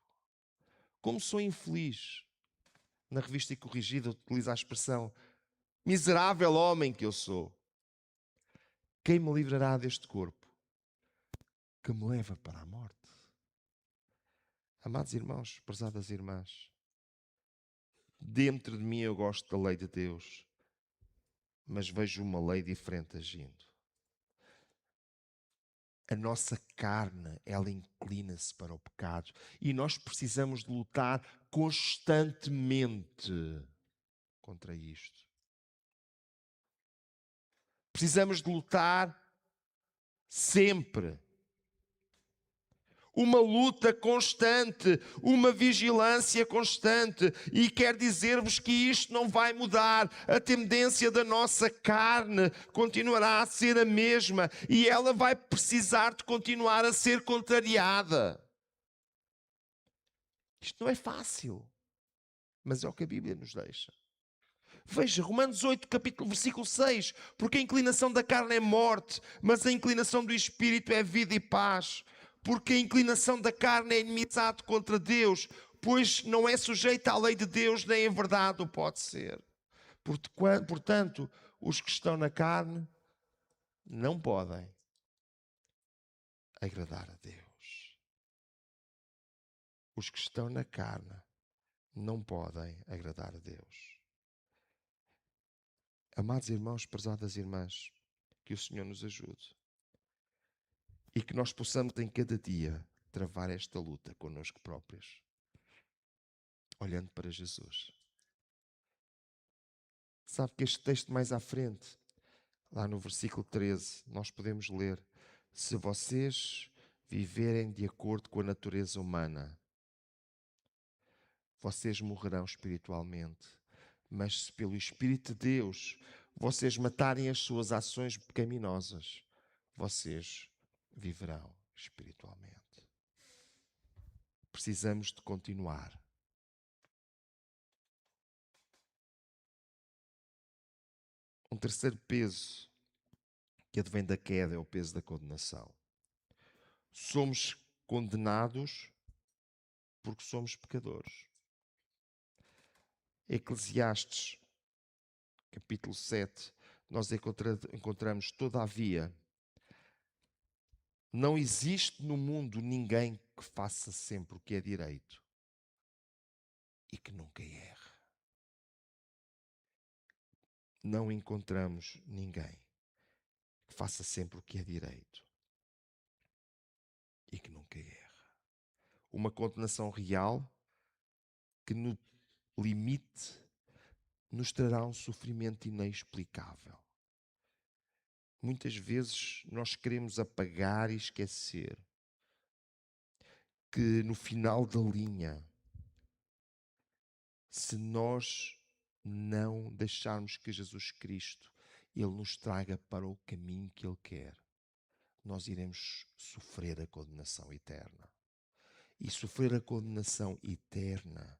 [SPEAKER 1] Como sou infeliz. Na Revista e Corrigida utiliza a expressão: miserável homem que eu sou. Quem me livrará deste corpo que me leva para a morte? Amados irmãos, prezadas irmãs, dentro de mim eu gosto da lei de Deus, mas vejo uma lei diferente agindo. A nossa carne, ela inclina-se para o pecado e nós precisamos de lutar constantemente contra isto. Precisamos de lutar sempre. Uma luta constante, uma vigilância constante. E quero dizer-vos que isto não vai mudar. A tendência da nossa carne continuará a ser a mesma e ela vai precisar de continuar a ser contrariada. Isto não é fácil, mas é o que a Bíblia nos deixa. Veja, Romanos 8, capítulo, versículo 6. Porque a inclinação da carne é morte, mas a inclinação do Espírito é vida e paz. Porque a inclinação da carne é inimizade contra Deus, pois não é sujeita à lei de Deus, nem em verdade o pode ser. Portanto, os que estão na carne não podem agradar a Deus. Os que estão na carne não podem agradar a Deus. Amados irmãos, prezadas irmãs, que o Senhor nos ajude e que nós possamos em cada dia travar esta luta connosco próprios, olhando para Jesus. Sabe que este texto mais à frente, lá no versículo 13, nós podemos ler: se vocês viverem de acordo com a natureza humana, vocês morrerão espiritualmente. Mas se pelo Espírito de Deus vocês matarem as suas ações pecaminosas, vocês viverão espiritualmente. Precisamos de continuar. Um terceiro peso que advém da queda é o peso da condenação. Somos condenados porque somos pecadores. Eclesiastes, capítulo 7, nós encontramos: todavia, não existe no mundo ninguém que faça sempre o que é direito e que nunca erre. Não encontramos ninguém que faça sempre o que é direito e que nunca erre. Uma condenação real que no limite nos trará um sofrimento inexplicável. Muitas vezes nós queremos apagar e esquecer que no final da linha, se nós não deixarmos que Jesus Cristo Ele nos traga para o caminho que Ele quer, nós iremos sofrer a condenação eterna. E sofrer a condenação eterna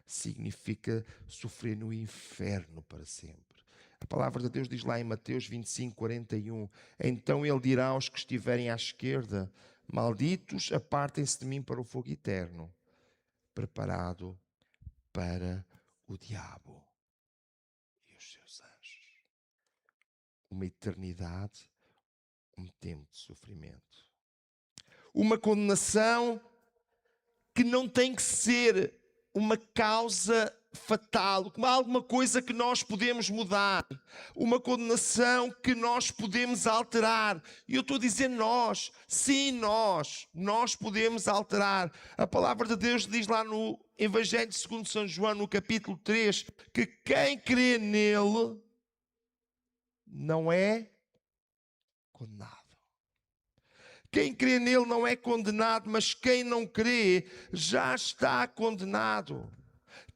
[SPEAKER 1] significa sofrer no inferno para sempre. A palavra de Deus diz lá em Mateus 25, 41, então Ele dirá aos que estiverem à esquerda: malditos, apartem-se de mim para o fogo eterno, preparado para o diabo e os seus anjos. Uma eternidade, um tempo de sofrimento. Uma condenação que não tem que ser uma causa fatal, alguma coisa que nós podemos mudar, uma condenação que nós podemos alterar. E eu estou a dizer nós, sim, nós podemos alterar. A palavra de Deus diz lá no Evangelho segundo São João, no capítulo 3, que quem crê nele não é condenado. Quem crê nele não é condenado, mas quem não crê já está condenado.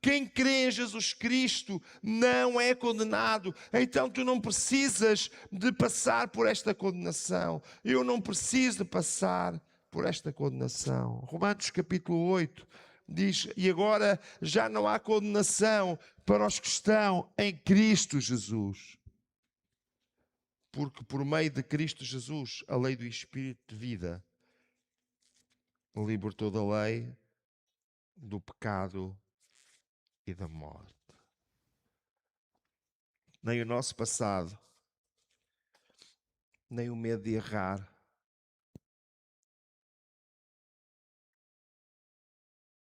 [SPEAKER 1] Quem crê em Jesus Cristo não é condenado. Então tu não precisas de passar por esta condenação. Eu não preciso de passar por esta condenação. Romanos capítulo 8 diz: e agora já não há condenação para os que estão em Cristo Jesus. Porque por meio de Cristo Jesus, a lei do Espírito de vida me libertou da lei, do pecado e da morte. Nem o nosso passado, nem o medo de errar,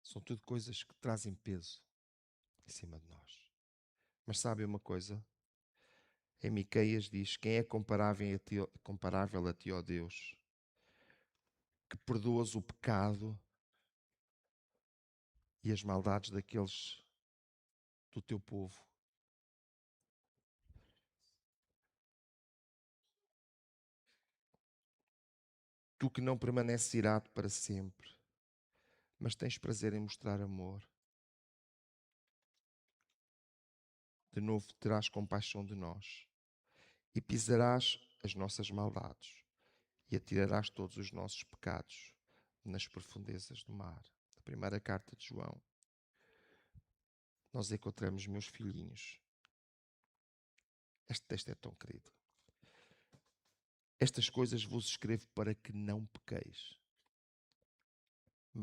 [SPEAKER 1] são tudo coisas que trazem peso em cima de nós. Mas sabe uma coisa? Em Miqueias diz: quem é comparável a ti, ó Deus, que perdoas o pecado e as maldades daqueles do teu povo. Tu que não permaneces irado para sempre, mas tens prazer em mostrar amor. De novo terás compaixão de nós e pisarás as nossas maldades e atirarás todos os nossos pecados nas profundezas do mar. Na primeira carta de João, nós encontramos: meus filhinhos. Este texto é tão querido. Estas coisas vos escrevo para que não pequeis.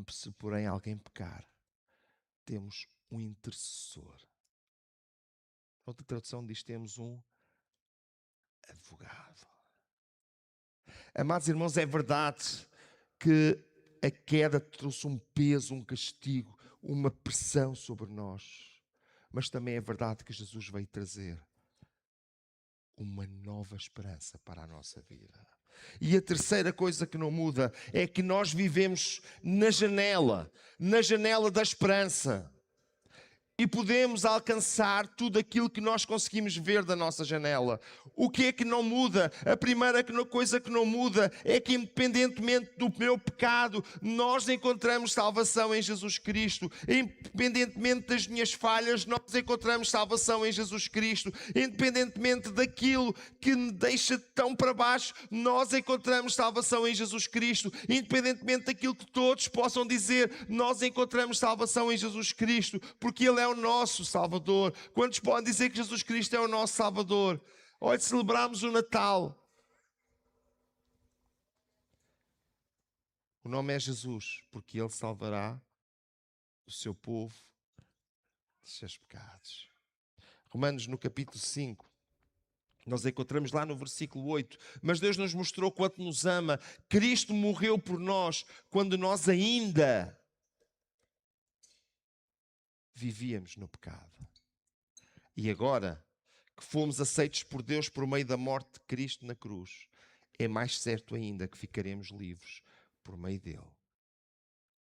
[SPEAKER 1] Se porém alguém pecar, temos um intercessor. Outra tradução diz: temos um advogado. Amados irmãos, é verdade. que a queda trouxe um peso, um castigo, uma pressão sobre nós. Mas também é verdade que Jesus veio trazer uma nova esperança para a nossa vida. E a terceira coisa que não muda é que nós vivemos na janela da esperança. E podemos alcançar tudo aquilo que nós conseguimos ver da nossa janela. O que é que não muda? A primeira coisa que não muda é que, independentemente do meu pecado, nós encontramos salvação em Jesus Cristo. Independentemente das minhas falhas, nós encontramos salvação em Jesus Cristo. Independentemente daquilo que me deixa tão para baixo, nós encontramos salvação em Jesus Cristo. Independentemente daquilo que todos possam dizer, nós encontramos salvação em Jesus Cristo, porque Ele é o nosso Salvador. Quantos podem dizer que Jesus Cristo é o nosso Salvador? Olha, celebramos o Natal. O nome é Jesus, porque Ele salvará o seu povo dos seus pecados. Romanos, no capítulo 5, nós encontramos lá no versículo 8, mas Deus nos mostrou quanto nos ama. Cristo morreu por nós quando nós ainda vivíamos no pecado. E agora que fomos aceitos por Deus por meio da morte de Cristo na cruz, é mais certo ainda que ficaremos livres por meio dele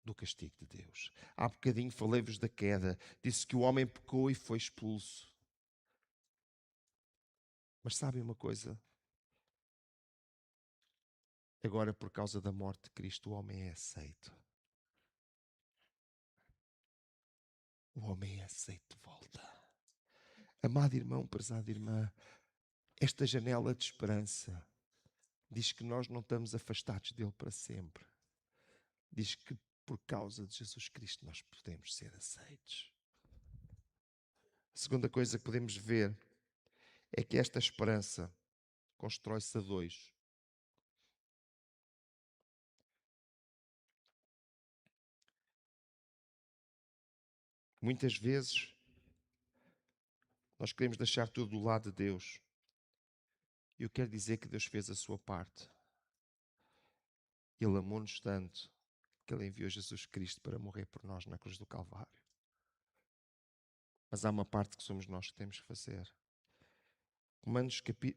[SPEAKER 1] do castigo de Deus. Há bocadinho falei-vos da queda. Disse que o homem pecou e foi expulso. Mas sabem uma coisa? Agora, por causa da morte de Cristo, o homem é aceito. O homem é aceito de volta. Amado irmão, prezada irmã, esta janela de esperança diz que nós não estamos afastados dele para sempre. Diz que por causa de Jesus Cristo nós podemos ser aceitos. A segunda coisa que podemos ver é que esta esperança constrói-se a dois. Muitas vezes nós queremos deixar tudo do lado de Deus. E eu quero dizer que Deus fez a sua parte. Ele amou-nos tanto que Ele enviou Jesus Cristo para morrer por nós na cruz do Calvário. Mas há uma parte que somos nós que temos que fazer.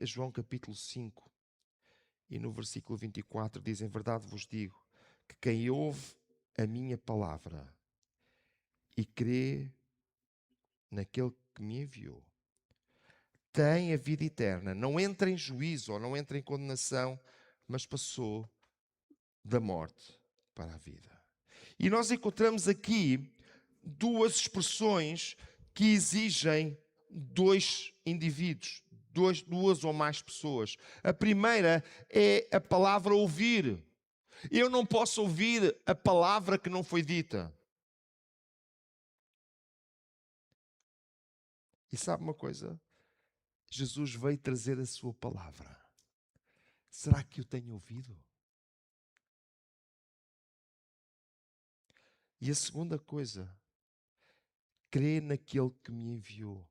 [SPEAKER 1] João capítulo 5 e no versículo 24 diz: em verdade vos digo que quem ouve a minha palavra e crê naquele que me enviou tem a vida eterna, não entra em juízo ou não entra em condenação, mas passou da morte para a vida. E nós encontramos aqui duas expressões que exigem dois indivíduos, duas ou mais pessoas. A primeira é a palavra ouvir. Eu não posso ouvir a palavra que não foi dita. E sabe uma coisa? Jesus veio trazer a sua palavra. Será que eu tenho ouvido? E a segunda coisa, crê naquele que me enviou.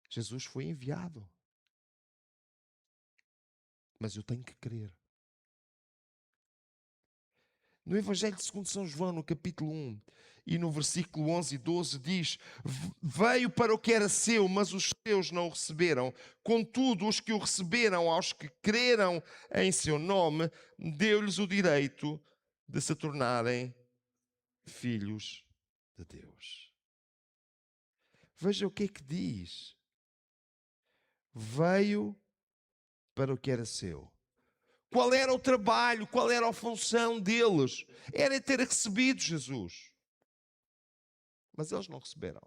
[SPEAKER 1] Jesus foi enviado. Mas eu tenho que crer. No Evangelho segundo São João, no capítulo 1 e no versículo 11 e 12 diz: veio para o que era seu, mas os seus não o receberam. Contudo, os que o receberam, aos que creram em seu nome, deu-lhes o direito de se tornarem filhos de Deus. Veja o que é que diz. Veio para o que era seu. Qual era o trabalho, qual era a função deles? Era ter recebido Jesus. Mas eles não receberam.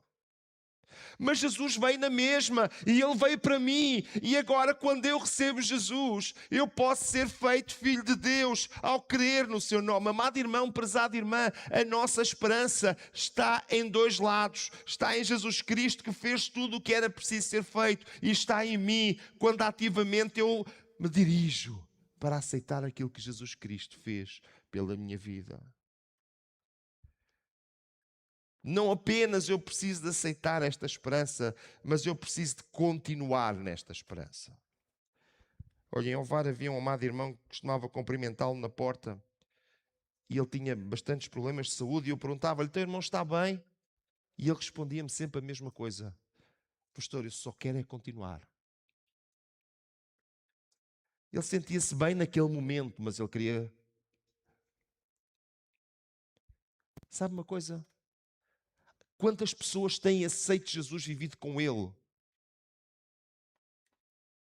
[SPEAKER 1] Mas Jesus veio na mesma e Ele veio para mim. E agora, quando eu recebo Jesus, eu posso ser feito filho de Deus ao crer no seu nome. Amado irmão, prezada irmã, a nossa esperança está em dois lados. Está em Jesus Cristo, que fez tudo o que era preciso ser feito, e está em mim, quando ativamente eu me dirijo para aceitar aquilo que Jesus Cristo fez pela minha vida. Não apenas eu preciso de aceitar esta esperança, mas eu preciso de continuar nesta esperança. Olha, em Ovar havia um amado irmão que costumava cumprimentá-lo na porta e ele tinha bastantes problemas de saúde e eu perguntava-lhe, teu irmão está bem? E ele respondia-me sempre a mesma coisa. Pastor, eu só quero é continuar. Ele sentia-se bem naquele momento, mas ele queria... Sabe uma coisa? Quantas pessoas têm aceito Jesus, vivido com Ele?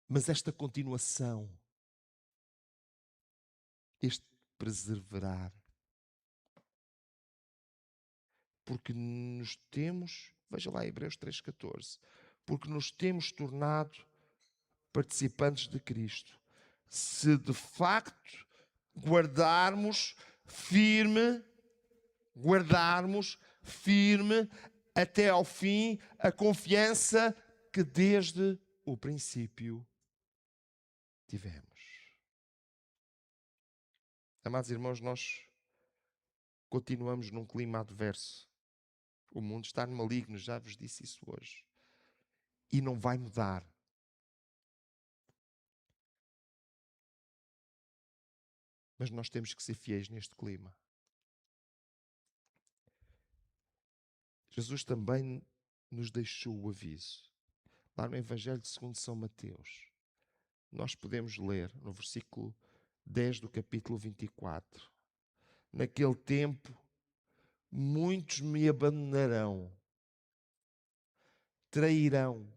[SPEAKER 1] Mas esta continuação, este perseverar, porque nos temos, veja lá Hebreus 3,14, porque nos temos tornado participantes de Cristo. Se de facto guardarmos firme até ao fim a confiança que desde o princípio tivemos. Amados irmãos, nós continuamos num clima adverso. O mundo está no maligno, já vos disse isso hoje. E não vai mudar. Mas nós temos que ser fiéis neste clima. Jesus também nos deixou o aviso. Lá no Evangelho segundo São Mateus, nós podemos ler no versículo 10 do capítulo 24. Naquele tempo, muitos me abandonarão, trairão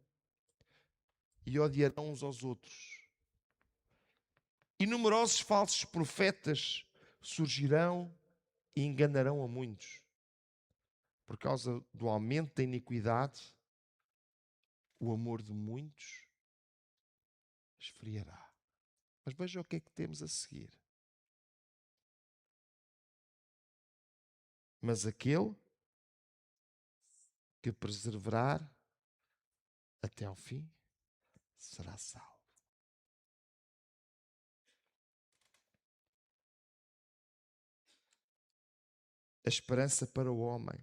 [SPEAKER 1] e odiarão uns aos outros. E numerosos falsos profetas surgirão e enganarão a muitos. Por causa do aumento da iniquidade, o amor de muitos esfriará. Mas veja o que é que temos a seguir. Mas aquele que perseverar até ao fim será salvo. A esperança para o homem.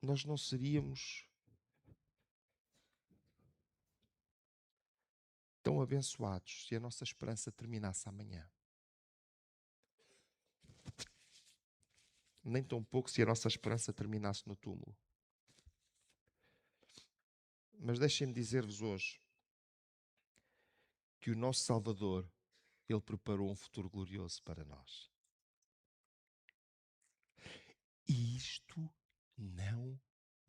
[SPEAKER 1] Nós não seríamos tão abençoados se a nossa esperança terminasse amanhã. Nem tão pouco se a nossa esperança terminasse no túmulo. Mas deixem-me dizer-vos hoje que o nosso Salvador, Ele preparou um futuro glorioso para nós. E isto não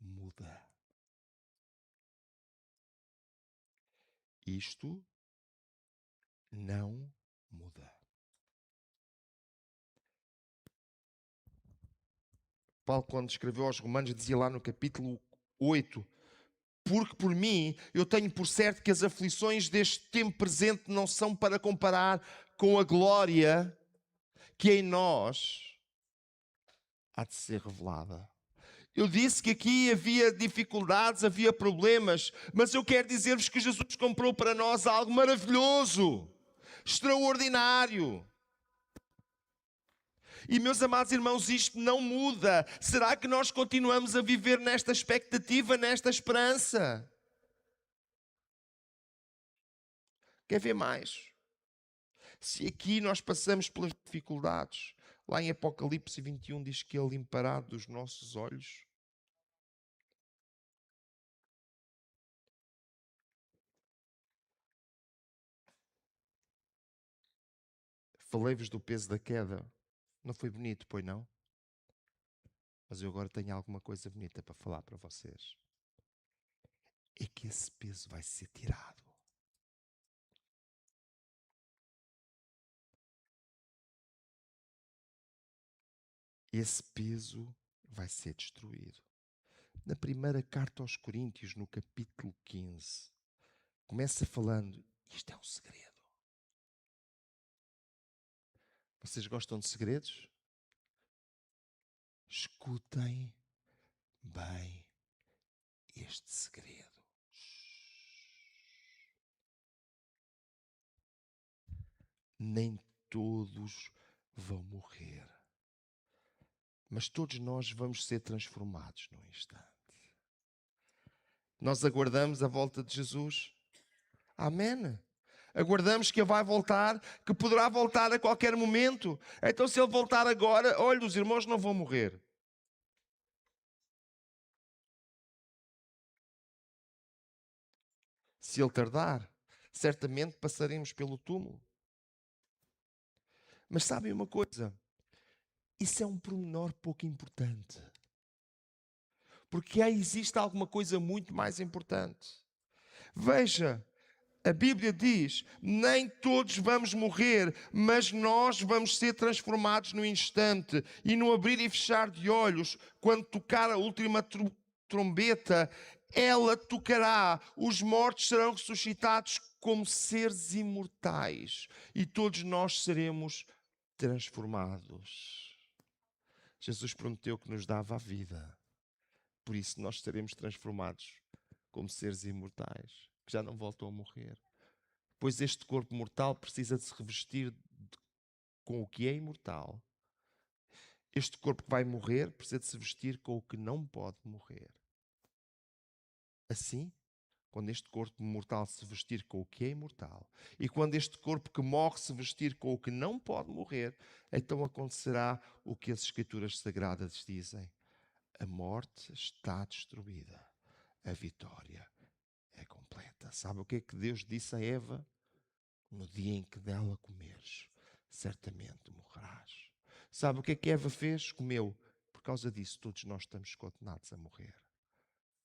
[SPEAKER 1] muda. Isto não muda. Paulo, quando escreveu aos Romanos, dizia lá no capítulo 8: porque por mim eu tenho por certo que as aflições deste tempo presente não são para comparar com a glória que em nós há de ser revelada. Eu disse que aqui havia dificuldades, havia problemas, mas eu quero dizer-vos que Jesus comprou para nós algo maravilhoso, extraordinário. E, meus amados irmãos, isto não muda. Será que nós continuamos a viver nesta expectativa, nesta esperança? Quer ver mais? Se aqui nós passamos pelas dificuldades, lá em Apocalipse 21 diz que Ele limpará dos nossos olhos. Falei-vos do peso da queda. Não foi bonito, pois não? Mas eu agora tenho alguma coisa bonita para falar para vocês. É que esse peso vai ser tirado. Esse peso vai ser destruído. Na primeira carta aos Coríntios, no capítulo 15, começa falando, isto é um segredo. Vocês gostam de segredos? Escutem bem este segredo. Nem todos vão morrer, mas todos nós vamos ser transformados num instante. Nós aguardamos a volta de Jesus. Amém. Aguardamos que Ele vai voltar, que poderá voltar a qualquer momento. Então, se Ele voltar agora, olha, os irmãos não vão morrer. Se Ele tardar, certamente passaremos pelo túmulo. Mas sabem uma coisa? Isso é um pormenor pouco importante. Porque aí existe alguma coisa muito mais importante. Veja, a Bíblia diz, nem todos vamos morrer, mas nós vamos ser transformados no instante. E no abrir e fechar de olhos, quando tocar a última trombeta, ela tocará. Os mortos serão ressuscitados como seres imortais. E todos nós seremos transformados. Jesus prometeu que nos dava a vida. Por isso nós seremos transformados como seres imortais, que já não voltam a morrer. Pois este corpo mortal precisa de se revestir com o que é imortal. Este corpo que vai morrer precisa de se vestir com o que não pode morrer. Assim, quando este corpo mortal se vestir com o que é imortal, e quando este corpo que morre se vestir com o que não pode morrer, então acontecerá o que as Escrituras Sagradas dizem. A morte está destruída. A vitória é completa. Sabe o que é que Deus disse a Eva? No dia em que dela comeres, certamente morrerás. Sabe o que Eva fez? Comeu. Por causa disso, todos nós estamos condenados a morrer.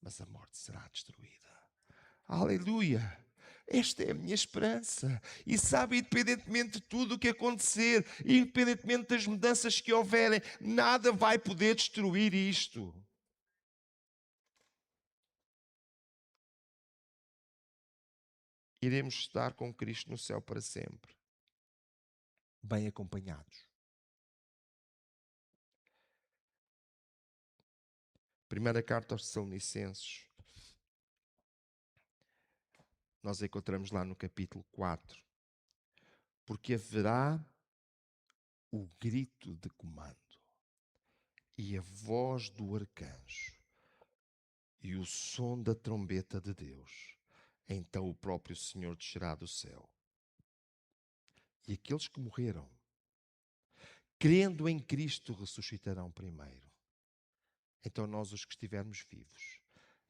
[SPEAKER 1] Mas a morte será destruída. Aleluia! Esta é a minha esperança. E sabe, independentemente de tudo o que acontecer, independentemente das mudanças que houverem, nada vai poder destruir isto. Iremos estar com Cristo no céu para sempre, bem acompanhados. Primeira carta aos Tessalonicenses, nós encontramos lá no capítulo 4. Porque haverá o grito de comando e a voz do arcanjo e o som da trombeta de Deus. Então o próprio Senhor descerá do céu. E aqueles que morreram, crendo em Cristo, ressuscitarão primeiro. Então nós, os que estivermos vivos,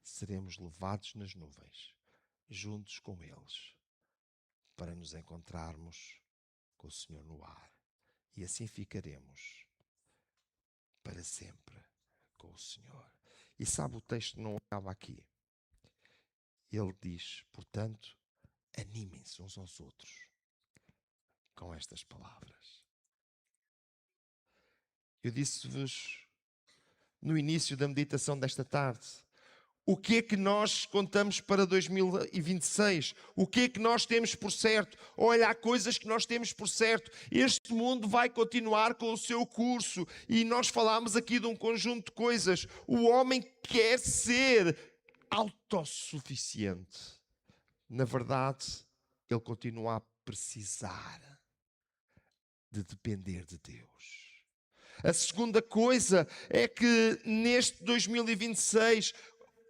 [SPEAKER 1] seremos levados nas nuvens, juntos com eles, para nos encontrarmos com o Senhor no ar. E assim ficaremos para sempre com o Senhor. E sabe, o texto não acaba aqui. Ele diz, portanto, animem-se uns aos outros com estas palavras. Eu disse-vos no início da meditação desta tarde, o que é que nós contamos para 2026? O que é que nós temos por certo? Olha, há coisas que nós temos por certo. Este mundo vai continuar com o seu curso. E nós falámos aqui de um conjunto de coisas. O homem quer ser autossuficiente. Na verdade, ele continua a precisar de depender de Deus. A segunda coisa é que neste 2026,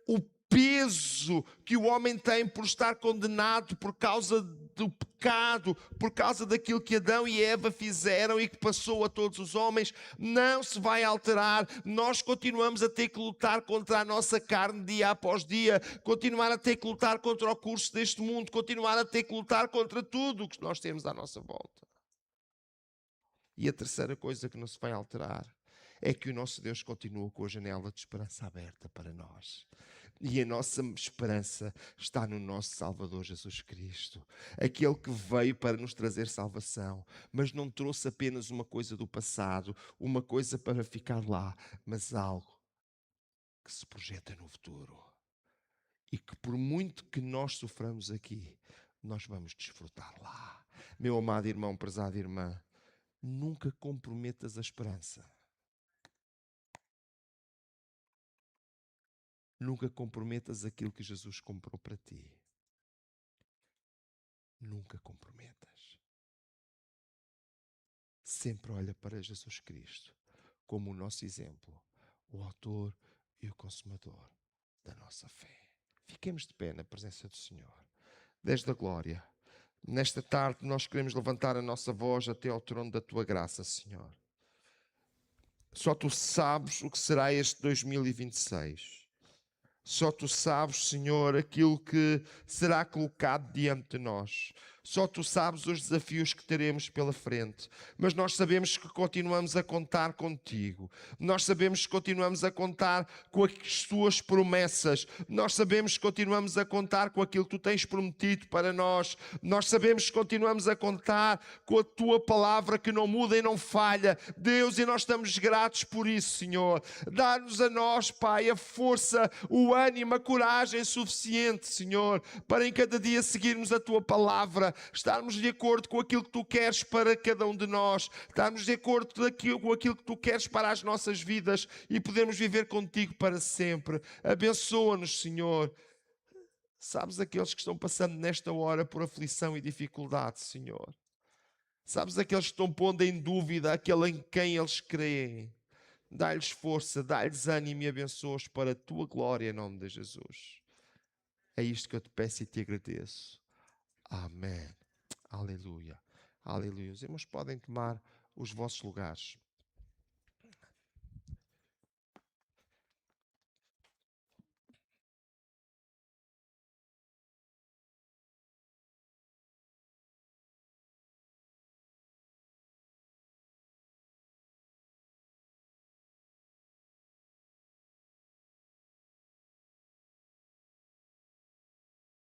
[SPEAKER 1] o peso que o homem tem por estar condenado por causa do pecado, por causa daquilo que Adão e Eva fizeram e que passou a todos os homens, não se vai alterar. Nós continuamos a ter que lutar contra a nossa carne dia após dia, continuar a ter que lutar contra o curso deste mundo, continuar a ter que lutar contra tudo o que nós temos à nossa volta. E a terceira coisa que não se vai alterar é que o nosso Deus continua com a janela de esperança aberta para nós. E a nossa esperança está no nosso Salvador Jesus Cristo. Aquele que veio para nos trazer salvação, mas não trouxe apenas uma coisa do passado, uma coisa para ficar lá, mas algo que se projeta no futuro. E que por muito que nós soframos aqui, nós vamos desfrutar lá. Meu amado irmão, prezada irmã, nunca comprometas a esperança. Nunca comprometas aquilo que Jesus comprou para ti. Nunca comprometas. Sempre olha para Jesus Cristo como o nosso exemplo, o autor e o consumador da nossa fé. Fiquemos de pé na presença do Senhor. Desde a glória. Nesta tarde nós queremos levantar a nossa voz até ao trono da Tua graça, Senhor. Só Tu sabes o que será este 2026. Só Tu sabes, Senhor, aquilo que será colocado diante de nós. Só Tu sabes os desafios que teremos pela frente. Mas nós sabemos que continuamos a contar contigo. Nós sabemos que continuamos a contar com as Tuas promessas. Nós sabemos que continuamos a contar com aquilo que Tu tens prometido para nós. Nós sabemos que continuamos a contar com a Tua palavra que não muda e não falha. Deus, e nós estamos gratos por isso, Senhor. Dá-nos a nós, Pai, a força, o ânimo, a coragem suficiente, Senhor, para em cada dia seguirmos a Tua palavra, estarmos de acordo com aquilo que Tu queres para cada um de nós, estarmos de acordo com aquilo que Tu queres para as nossas vidas e podemos viver contigo para sempre. Abençoa-nos, Senhor. Sabes aqueles que estão passando nesta hora por aflição e dificuldade, Senhor. Sabes aqueles que estão pondo em dúvida aquele em quem eles creem. Dá-lhes força, dá-lhes ânimo e abençoa-os para a Tua glória, em nome de Jesus. É isto que eu te peço e te agradeço. Amém. Aleluia. Aleluia. Os irmãos podem tomar os vossos lugares.